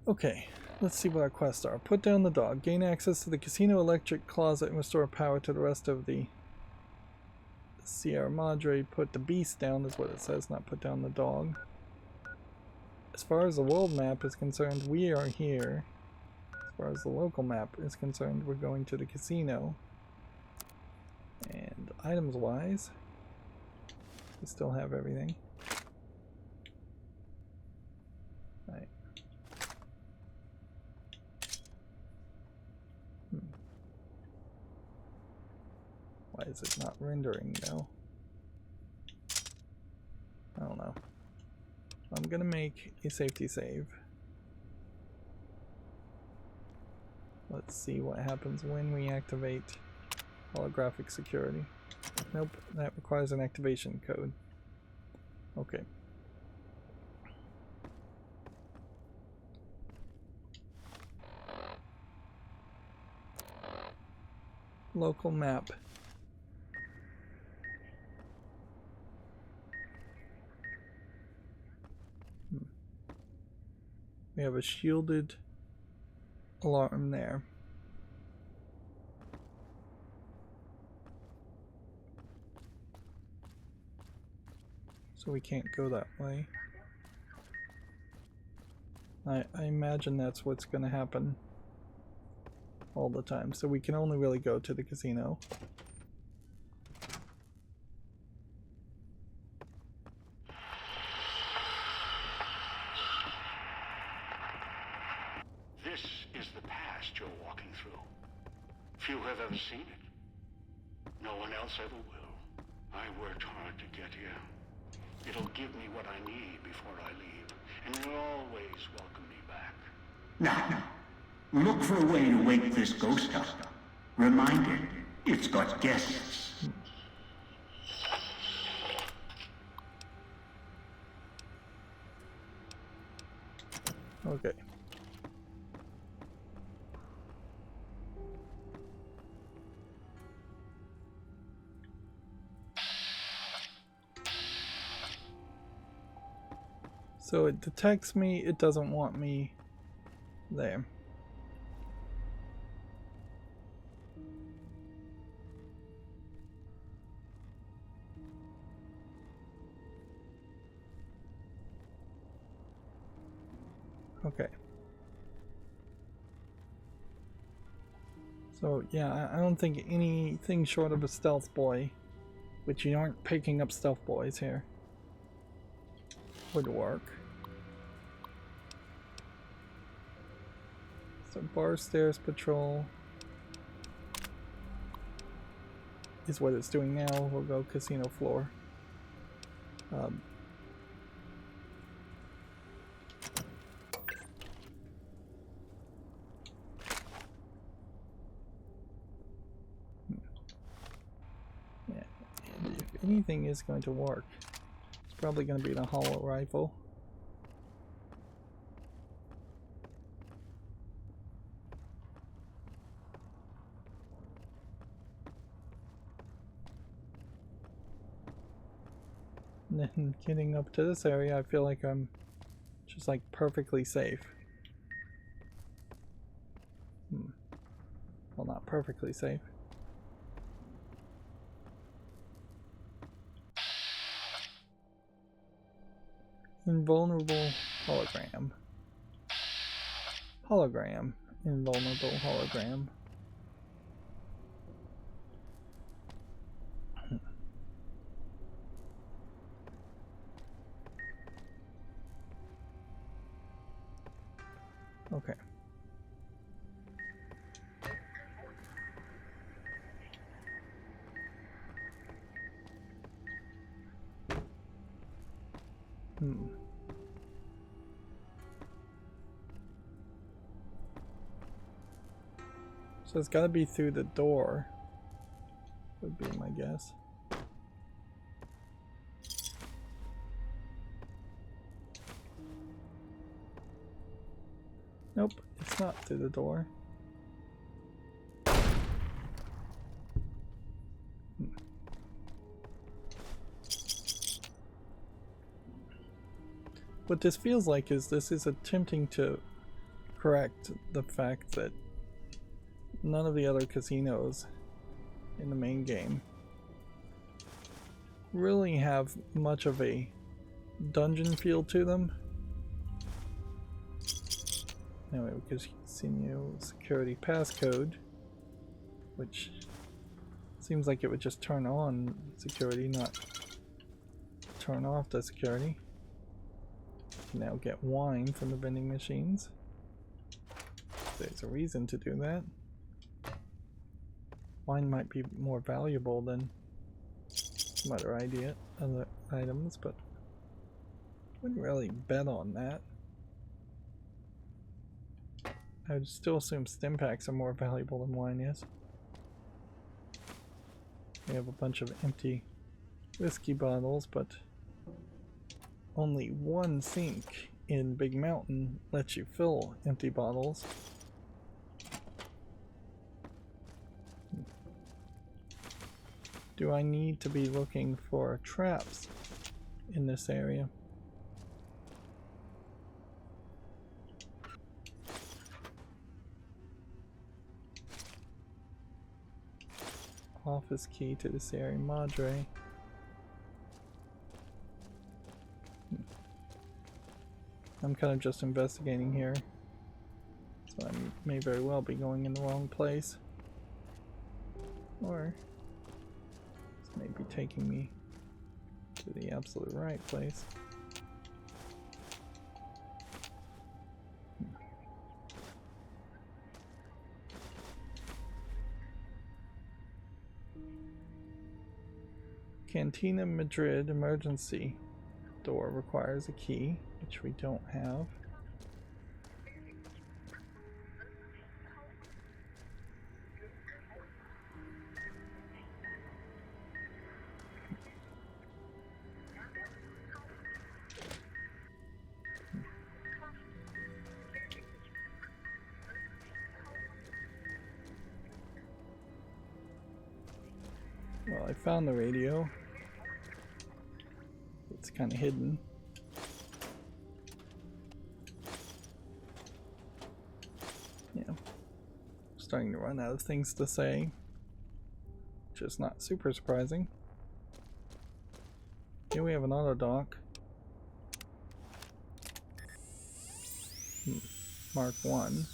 Okay, let's see what our quests are. Put down the dog. Gain access to the casino electric closet and restore power to the rest of the Sierra Madre. Put the beast down is what it says, not put down the dog. As far as the world map is concerned, we are here. As far as the local map is concerned, we're going to the casino. And items wise, we still have everything. Right. Why is it not rendering though? I don't know. I'm gonna make a safety save. Let's see what happens when we activate holographic security. Nope, that requires an activation code. Okay. Local map. We have a shielded alarm there. So we can't go that way. I imagine that's what's going to happen all the time. So we can only really go to the casino. This is the past you're walking through. Few have ever seen it. No one else ever will. I worked hard to get here. It'll give me what I need before I leave, and you'll always welcome me back. Now, look for a way to wake this ghost up. Remind it, it's got guests. Okay. So it detects me, it doesn't want me there. Okay. So yeah, I don't think anything short of a stealth boy, which you aren't picking up stealth boys here, would work. So bar stairs patrol is what it's doing now. We'll go casino floor. Yeah, and if anything is going to work, it's probably going to be the hollow rifle. And then getting up to this area, I feel like I'm just like perfectly safe. Well, not perfectly safe. Invulnerable hologram. Hologram. Invulnerable hologram. Okay. So it's gotta be through the door, would be my guess. Nope, it's not through the door. What this feels like is this is attempting to correct the fact that none of the other casinos in the main game really have much of a dungeon feel to them. Anyway, because casino security passcode, which seems like it would just turn on security, not turn off the security. You can now get wine from the vending machines. There's a reason to do that. Wine might be more valuable than some other items, but wouldn't really bet on that. I would still assume stim packs are more valuable than wine is. We have a bunch of empty whiskey bottles, but only one sink in Big Mountain lets you fill empty bottles. Do I need to be looking for traps in this area? Office key to the Sierra Madre. I'm kind of just investigating here. So I may very well be going in the wrong place. Or this may be taking me to the absolute right place. Cantina Madrid emergency door requires a key, which we don't have. Well, I found the radio. It's kind of hidden. Yeah. Starting to run out of things to say. Which is not super surprising. Here we have an auto dock. Mark 1.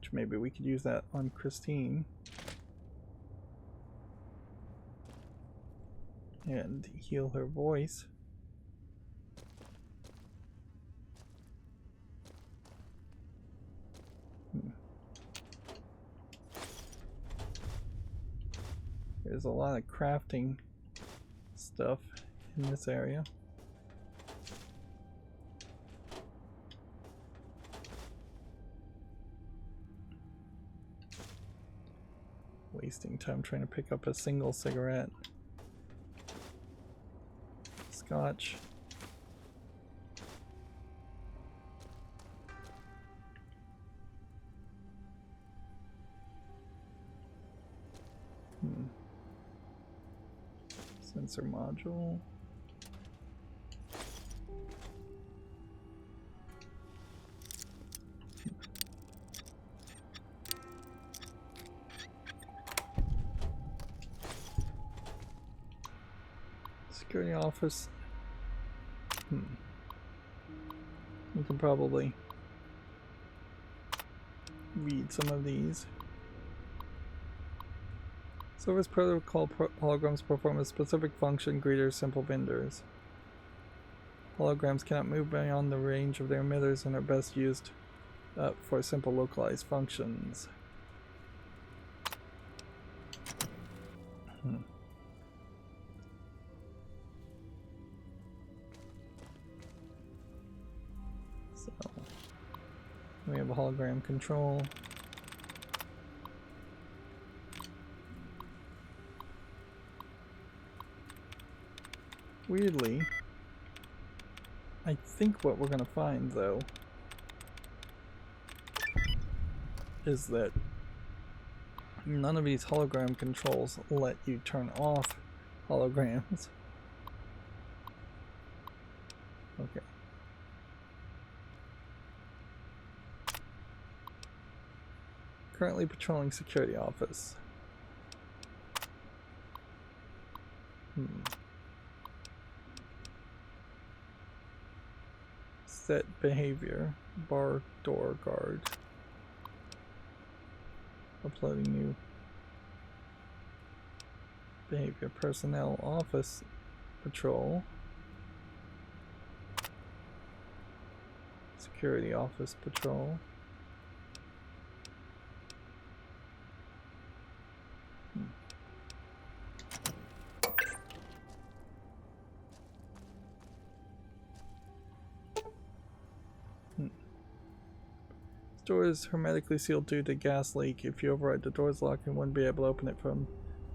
Which maybe we could use that on Christine. And heal her voice. There's a lot of crafting stuff in this area. Wasting time trying to pick up a single cigarette. Scotch. Sensor module. Security office. We can probably read some of these. Service protocol holograms perform a specific function. Greeters, simple vendors. Holograms cannot move beyond the range of their emitters and are best used for simple localized functions. So we have a hologram control. Weirdly, I think what we're gonna find though is that none of these hologram controls let you turn off holograms. Okay. Currently patrolling security office. Set behavior. Bar door guard. Uploading new behavior. Personnel office patrol. Security office patrol. Door is hermetically sealed due to gas leak. If you override the door's lock, you wouldn't be able to open it from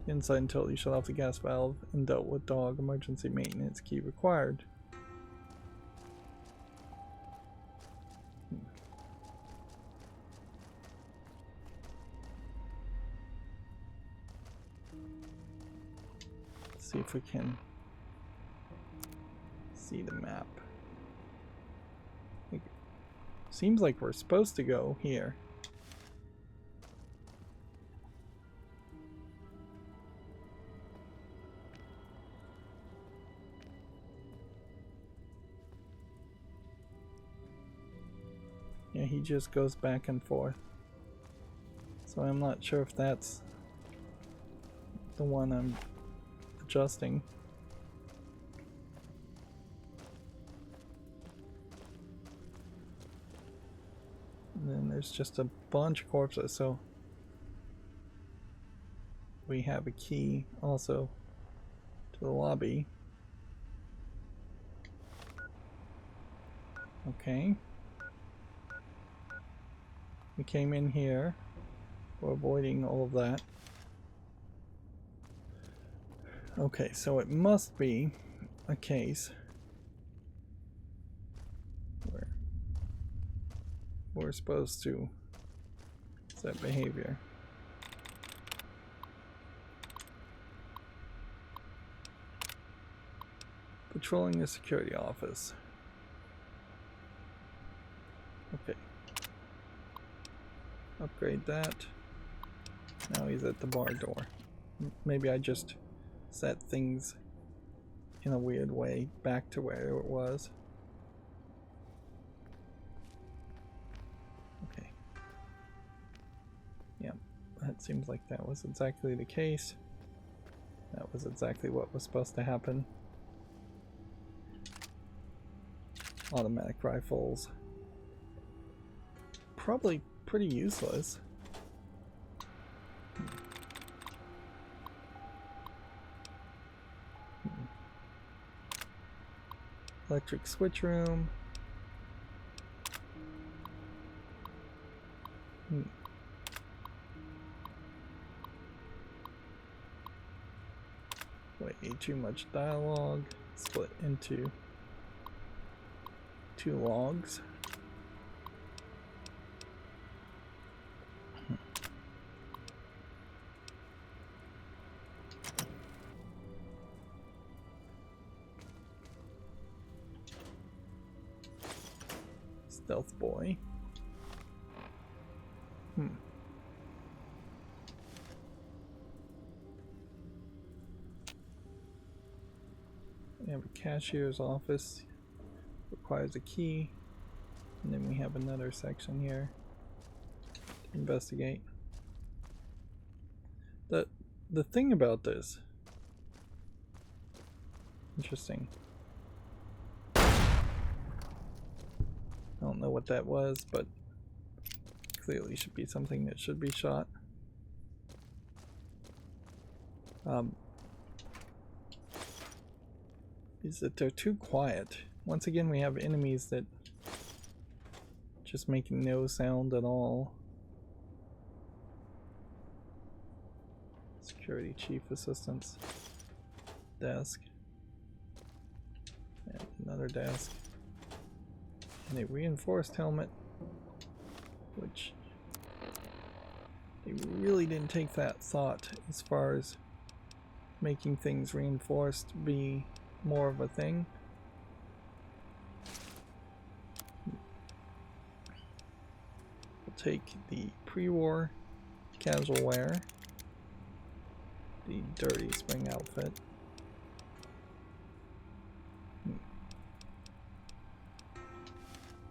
inside until you shut off the gas valve and dealt with dog. Emergency maintenance key required. Let's see if we can see the map. Seems like we're supposed to go here. Yeah, he just goes back and forth. So I'm not sure if that's the one I'm adjusting. And then there's just a bunch of corpses, so we have a key also to the lobby. Okay. We came in here. We're avoiding all of that. Okay, so it must be a case where we're supposed to set behavior. Patrolling the security office. Okay. Upgrade that. Now he's at the bar door. Maybe I just set things in a weird way back to where it was. Okay. Yep, that seems like that was exactly the case. That was exactly what was supposed to happen. Automatic rifles. Probably pretty useless. Electric switch room. Way too much dialogue. Split into 2 logs. Stealth boy. We have a cashier's office. Requires a key. And then we have another section here to investigate. The thing about this, interesting. I don't know what that was, but clearly should be something that should be shot. Is that they're too quiet. Once again, we have enemies that just make no sound at all. Security chief assistant's desk. And another desk. And a reinforced helmet, which they really didn't take that thought as far as making things reinforced be more of a thing. We'll take the pre-war casual wear, the dirty spring outfit.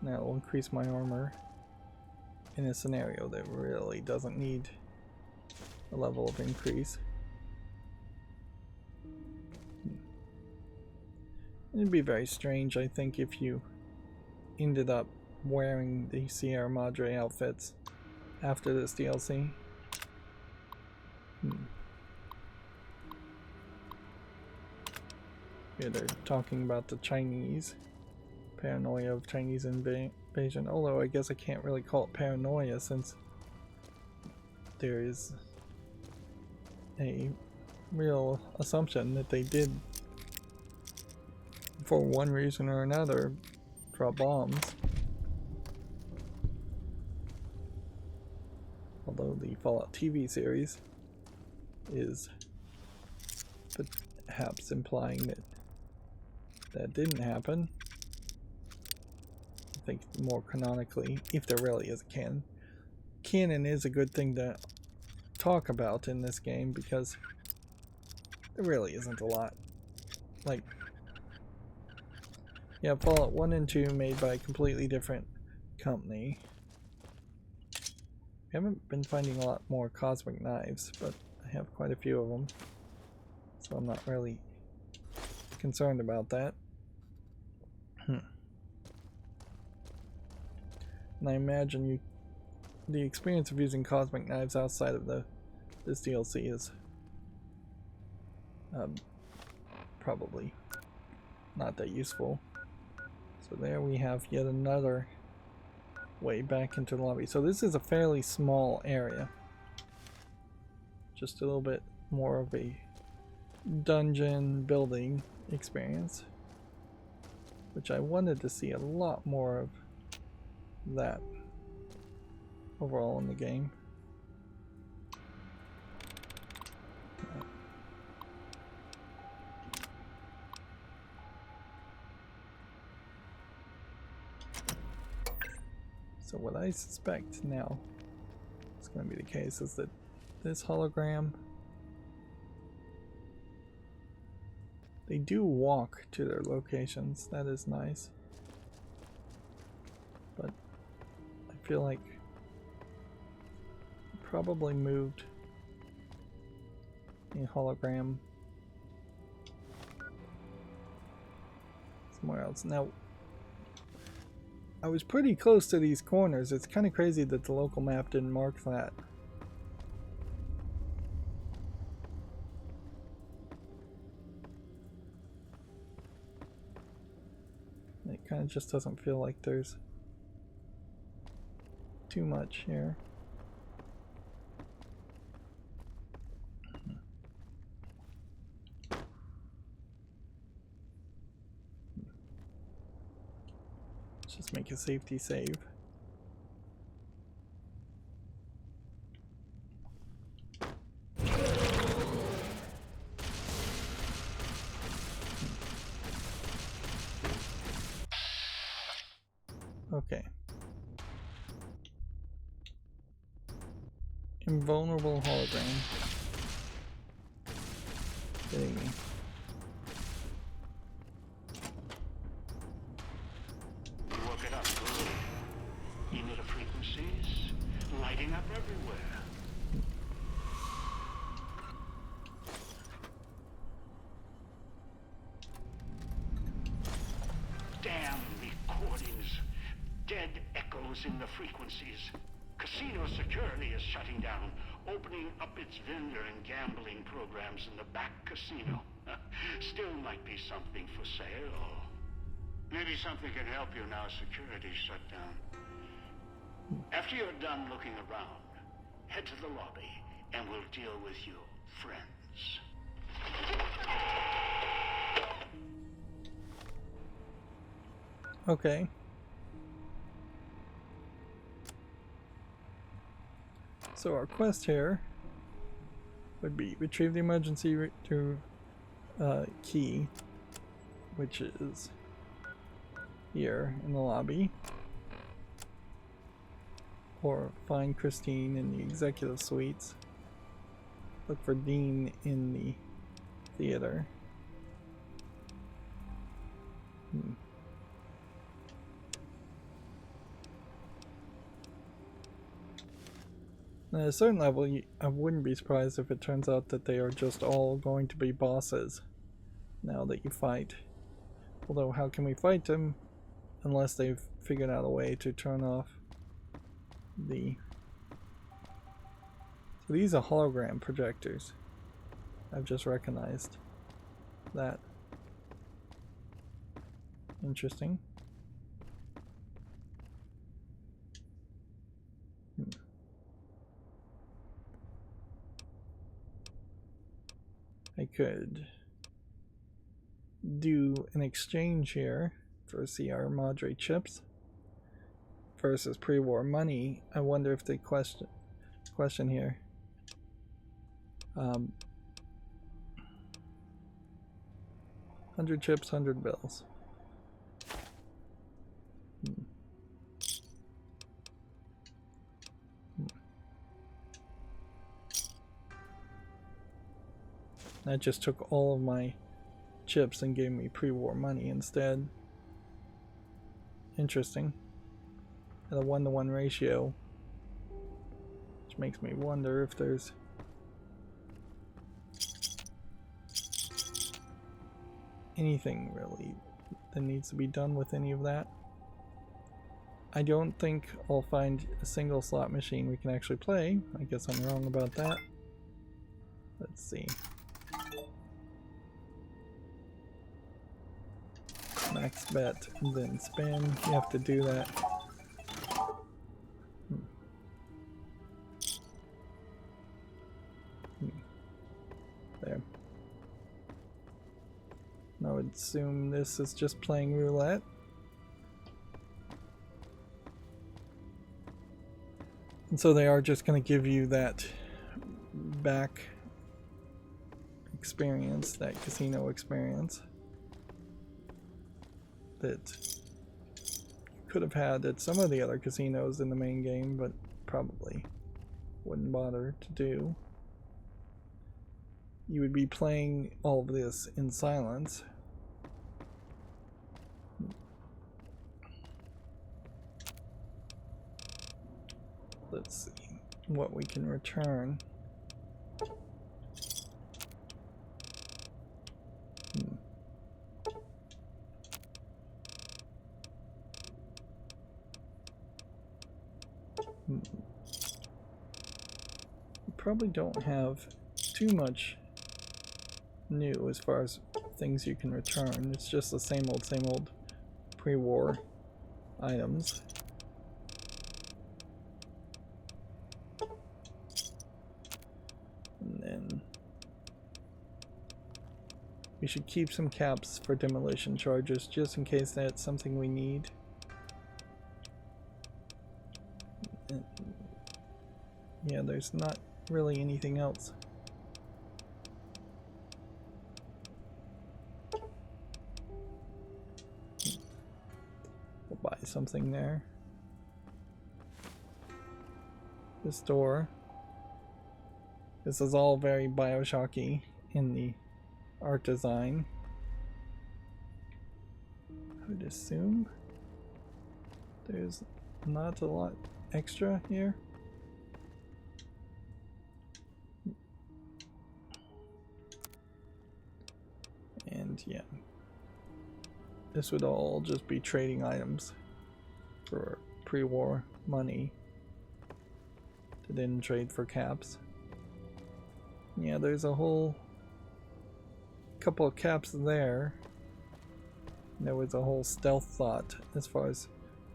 Now it'll increase my armor in a scenario that really doesn't need a level of increase. It'd be very strange, I think, if you ended up wearing the Sierra Madre outfits after this DLC. Yeah, they're talking about the Chinese paranoia of Chinese invasion, although I guess I can't really call it paranoia since there is a real assumption that they did, for one reason or another, drop bombs. Although the Fallout TV series is perhaps implying that that didn't happen. I think more canonically, if there really is a canon. Canon is a good thing to talk about in this game because there really isn't a lot. Like, yeah, Fallout 1 and 2 made by a completely different company, We haven't been finding a lot more cosmic knives, but I have quite a few of them, so I'm not really concerned about that. And I imagine the experience of using cosmic knives outside of this DLC is probably not that useful. So there we have yet another way back into the lobby. So this is a fairly small area. Just a little bit more of a dungeon building experience, which I wanted to see a lot more of that overall in the game. So what I suspect now is going to be the case is that this hologram, they do walk to their locations. That is nice. But I feel like I probably moved a hologram somewhere else. Now, I was pretty close to these corners. It's kind of crazy that the local map didn't mark that. It kind of just doesn't feel like there's too much here. Let's just make a safety save. Okay. Invulnerable hologram. Kidding me. Work it up good. Emitter frequencies lighting up everywhere. Damn recordings. Dead echoes in the frequencies. Casino security is shutting down, opening up its vendor and gambling programs in the back casino. Still might be something for sale. Maybe something can help you now security's shut down. After you're done looking around, head to the lobby and we'll deal with you, friends. Okay. So our quest here would be retrieve the emergency key, which is here in the lobby, or find Christine in the executive suites, look for Dean in the theater. At a certain level, I wouldn't be surprised if it turns out that they are just all going to be bosses now that you fight. Although, how can we fight them unless they've figured out a way to turn off the... So these are hologram projectors. I've just recognized that. Interesting. I could do an exchange here for Sierra Madre chips versus pre-war money. I wonder if the question here, 100 chips, 100 bills. That just took all of my chips and gave me pre-war money instead. Interesting. At a 1-to-1 ratio. Which makes me wonder if there's anything really that needs to be done with any of that. I don't think I'll find a single slot machine we can actually play. I guess I'm wrong about that. Let's see. Max bet, then spin. You have to do that. There. I would assume this is just playing roulette. And so they are just going to give you that back experience, that casino experience that you could have had at some of the other casinos in the main game, but probably wouldn't bother to do. You would be playing all of this in silence. Let's see what we can return. We probably don't have too much new as far as things you can return. It's just the same old pre-war items. And then we should keep some caps for demolition charges just in case that's something we need. And yeah, there's not really anything else. We'll buy something there. This door. This is all very Bioshocky in the art design. I would assume there's not a lot extra here. And yeah, this would all just be trading items for pre-war money to then trade for caps. Yeah, there's a whole couple of caps there. There was a whole stealth thought as far as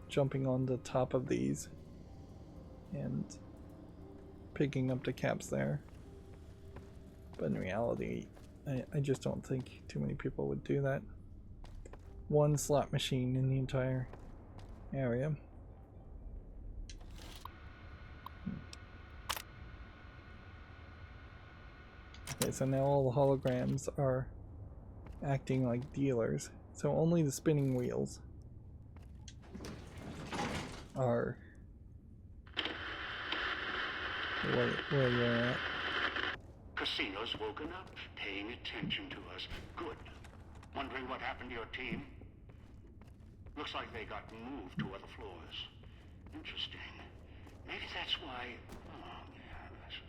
jumping on the top of these and picking up the caps there. But in reality, I just don't think too many people would do that. One slot machine in the entire area. Okay, so now all the holograms are acting like dealers. So only the spinning wheels are where you're at. Casino's woken up, paying attention to us. Good. Wondering what happened to your team? Looks like they got moved to other floors. Interesting. Maybe that's why... Oh, yes.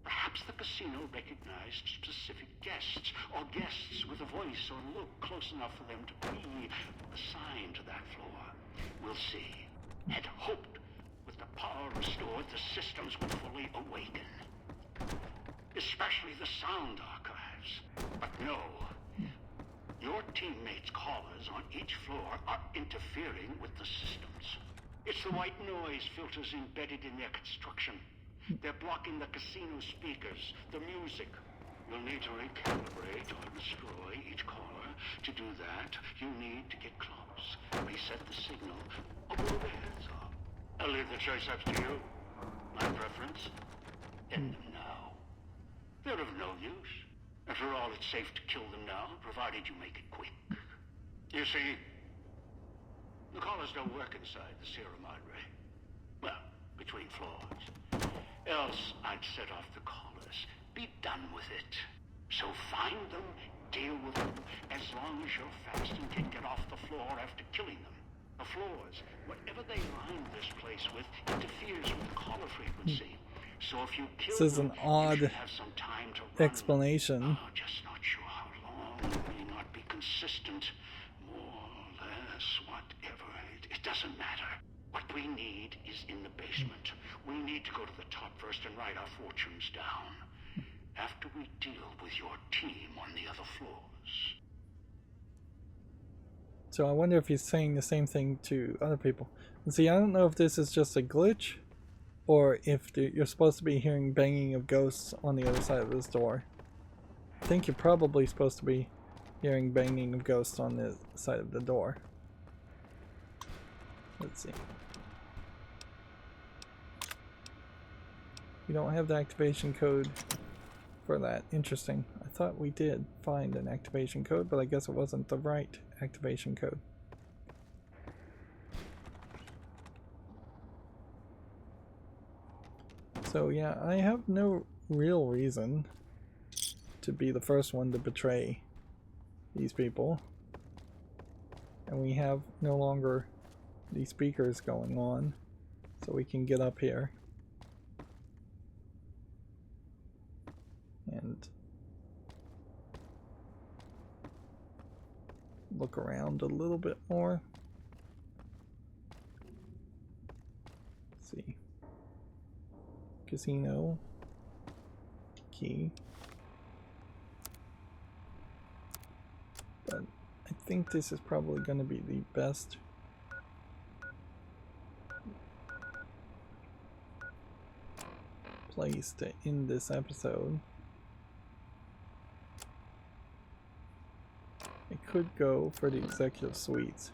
Perhaps the casino recognized specific guests, or guests with a voice or look close enough for them to be assigned to that floor. We'll see. Had hoped with the power restored, the systems would fully awaken. Especially the sound archives. But no. Your teammates' callers on each floor are interfering with the systems. It's the white noise filters embedded in their construction. They're blocking the casino speakers, the music. You'll need to recalibrate or destroy each caller. To do that, you need to get close, reset the signal, or blow their heads off. I'll leave the choice up to you. My preference? End them now. They're of no use. After all, it's safe to kill them now, provided you make it quick. You see, the collars don't work inside the Sierra Madre. Well, between floors. Else, I'd set off the collars. Be done with it. So find them, deal with them, as long as you're fast and can get off the floor after killing them. The floors, whatever they line this place with, interferes with the collar frequency. So if you This kill is an them, you odd should have some time to run. explanation. Oh, just not sure how long. May not be consistent. More, less, whatever. It doesn't matter. What we need is in the basement. We need to go to the top first and write our fortunes down. After we deal with your team on the other floors. So I wonder if he's saying the same thing to other people. And see, I don't know if this is just a glitch, or if you're supposed to be hearing banging of ghosts on the other side of this door. I think you're probably supposed to be hearing banging of ghosts on the side of the door. Let's see. We don't have the activation code for that. Interesting. I thought we did find an activation code, but I guess it wasn't the right activation code. So yeah, I have no real reason to be the first one to betray these people. And we have no longer these speakers going on, so we can get up here and look around a little bit more. Let's see. Casino. Key. But I think this is probably going to be the best place to end this episode. I could go for the executive suites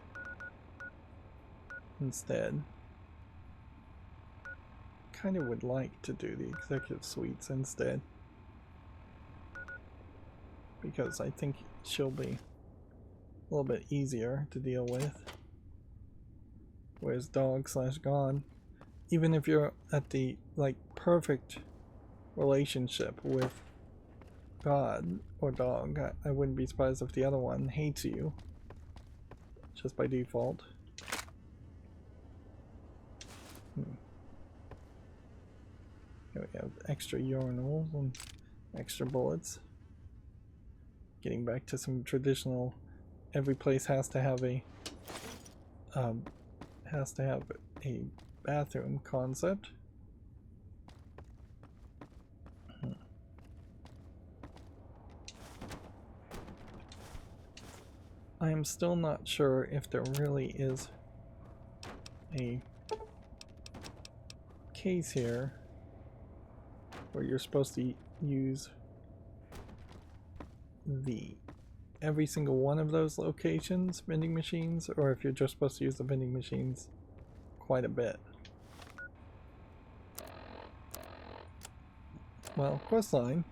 instead. Kind of would like to do the executive suites instead, because I think she'll be a little bit easier to deal with. Whereas dog/gone, even if you're at the like perfect relationship with God or dog, I wouldn't be surprised if the other one hates you just by default. Here we have extra urinals and extra bullets. Getting back to some traditional, every place has to have a bathroom concept. I am still not sure if there really is a case here where you're supposed to use every single one of those locations vending machines, or if you're just supposed to use the vending machines quite a bit. Well, questline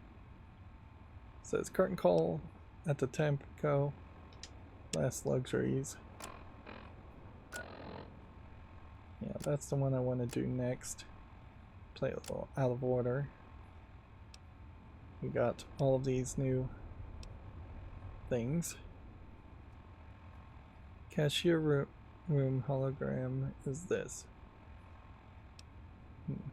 says curtain call at the Temco, last luxuries. Yeah, that's the one I want to do next. Play a little out of order. We got all of these new things. Cashier room hologram is this. I'm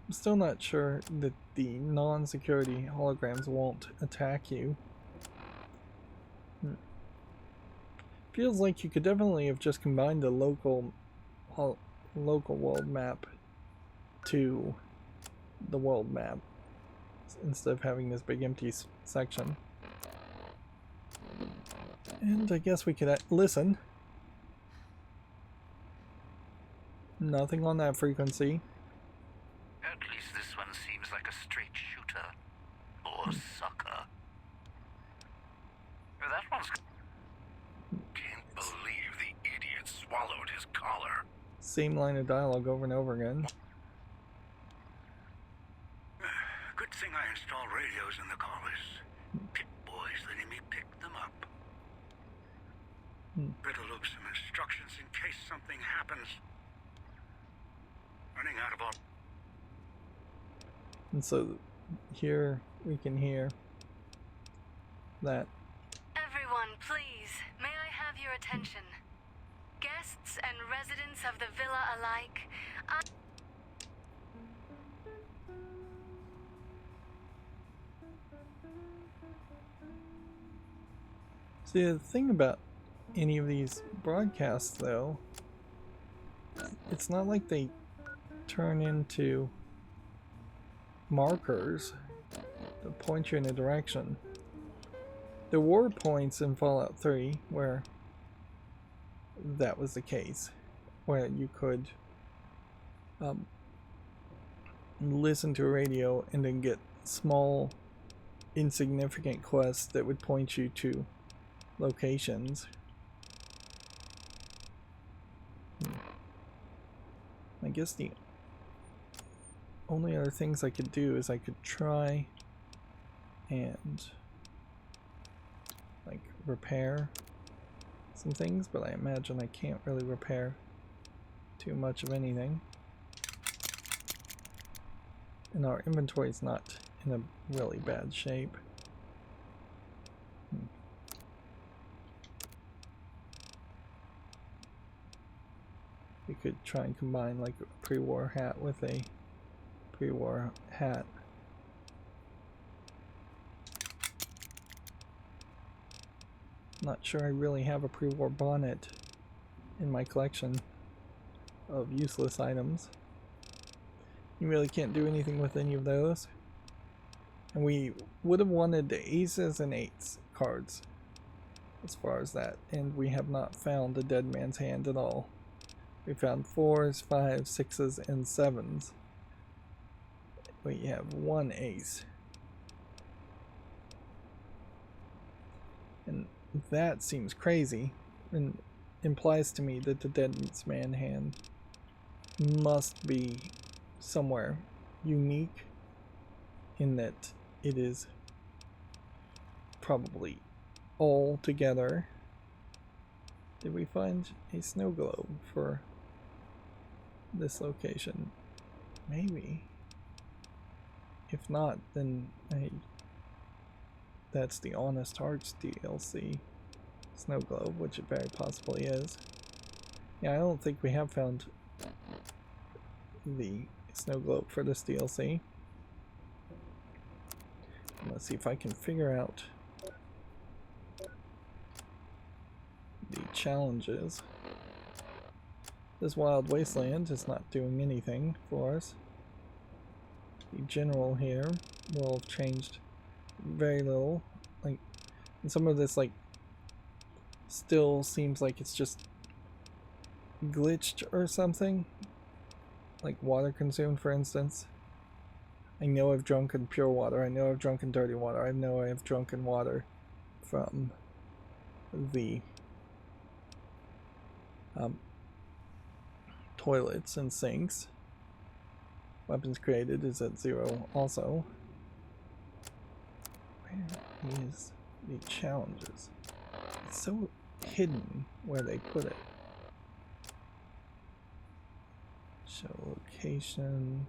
still not sure that the non-security holograms won't attack you. Feels like you could definitely have just combined the local world map to the world map instead of having this big empty section. And I guess we could listen. Nothing on that frequency. At least this one seems like a straight shooter. Or sucker. That one's... Can't believe the idiot swallowed his collar. Same line of dialogue over and over again. Good thing I installed radios in the collars. Pit boys letting me pick them up. Better look some instructions in case something happens. Running out of all... And so here we can hear that. Everyone, please, may I have your attention? residents of the villa alike. See, the thing about any of these broadcasts, though, it's not like they turn into markers that point you in a direction. There were points in Fallout 3 where that was the case, where you could listen to a radio and then get small, insignificant quests that would point you to locations. I guess the only other things I could do is I could try and like repair some things, but I imagine I can't really repair too much of anything. And our inventory is not in a really bad shape. We could try and combine like a pre-war hat with a pre-war hat. Not sure I really have a pre-war bonnet in my collection of useless items. You really can't do anything with any of those. And we would have wanted the aces and eights cards as far as that, and we have not found the dead man's hand at all. We found 4s, 5s, 6s, and 7s. We have one ace. And that seems crazy and implies to me that the dead man's hand must be somewhere unique in that it is probably all together. Did we find a snow globe for this location? Maybe. If not, then that's the Honest Hearts DLC snow globe, which it very possibly is. Yeah, I don't think we have found the snow globe for this DLC. Let's see if I can figure out the challenges. This Wild Wasteland is not doing anything for us. The general here will have changed very little. Like, and some of this like still seems like it's just glitched or something. Like water consumed, for instance. I know I've drunken pure water. I know I've drunken dirty water. I know I have drunken water from the toilets and sinks. Weapons created is at 0 also. Where is the challenges? It's so hidden where they put it. Show location.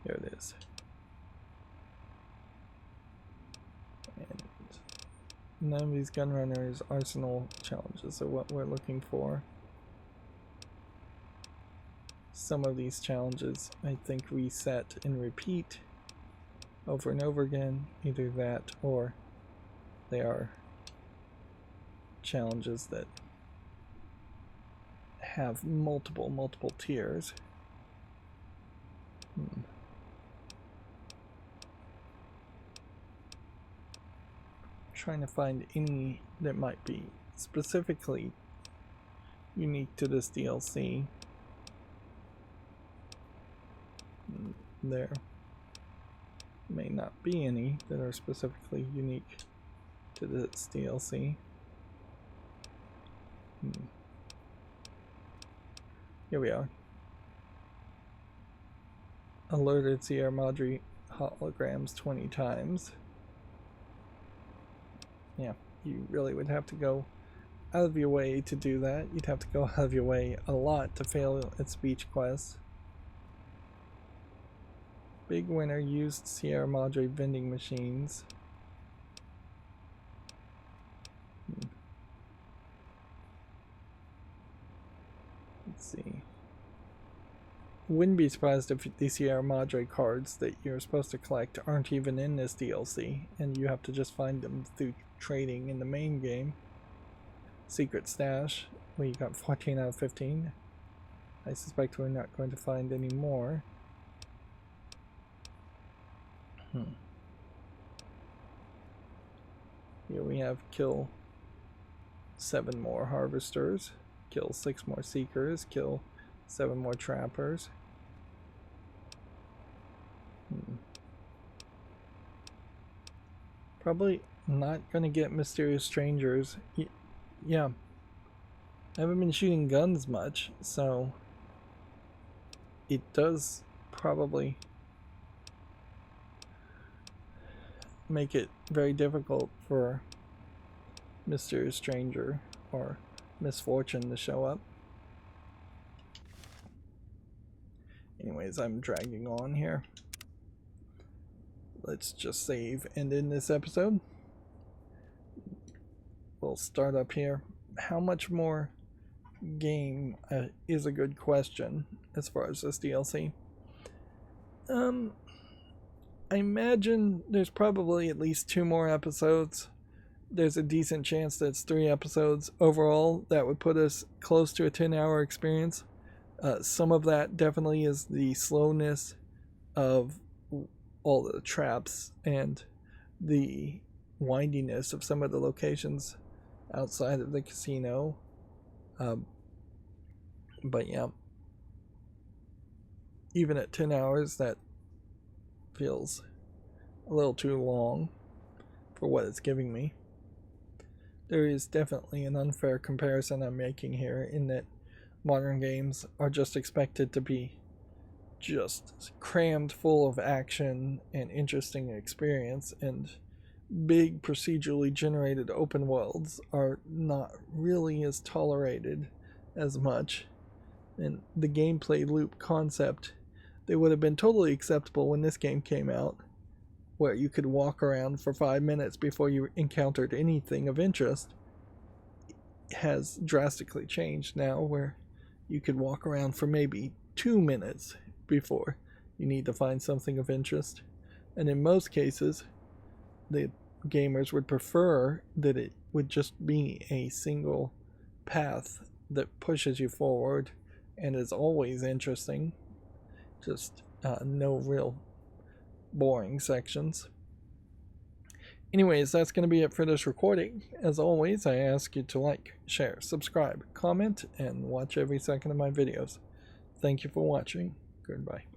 Here it is. And none of these Gunrunners Arsenal challenges are what we're looking for. Some of these challenges I think reset and repeat over and over again. Either that or they are challenges that have multiple tiers. Trying to find any that might be specifically unique to this DLC. There may not be any that are specifically unique to this DLC. Here we are. Alerted Sierra Madre holograms 20 times. Yeah, you really would have to go out of your way to do that. You'd have to go out of your way a lot to fail at speech quests. Big winner used Sierra Madre vending machines. see. Wouldn't be surprised if the Sierra Madre cards that you're supposed to collect aren't even in this DLC, and you have to just find them through trading in the main game. Secret Stash, well, you got 14 out of 15. I suspect we're not going to find any more. Here we have kill 7 more harvesters, kill 6 more seekers, kill 7 more trappers. Probably not gonna get mysterious strangers. Yeah, I haven't been shooting guns much, so it does probably make it very difficult for mysterious stranger or misfortune to show up. Anyways, I'm dragging on here. Let's just save and end this episode. We'll start up here. How much more game is a good question as far as this DLC. I imagine there's probably at least 2 more episodes. There's a decent chance that it's 3 episodes overall. That would put us close to a 10-hour experience. Some of that definitely is the slowness of all the traps and the windiness of some of the locations outside of the casino. But yeah, even at 10 hours, that feels a little too long for what it's giving me. There is definitely an unfair comparison I'm making here in that modern games are just expected to be just crammed full of action and interesting experience, and big procedurally generated open worlds are not really as tolerated as much. And the gameplay loop concept, they would have been totally acceptable when this game came out, where you could walk around for 5 minutes before you encountered anything of interest, has drastically changed now, where you could walk around for maybe 2 minutes before you need to find something of interest. And in most cases, the gamers would prefer that it would just be a single path that pushes you forward and is always interesting. Just no real boring sections. Anyways, that's going to be it for this recording. As always, I ask you to like, share, subscribe, comment, and watch every second of my videos. Thank you for watching. Goodbye.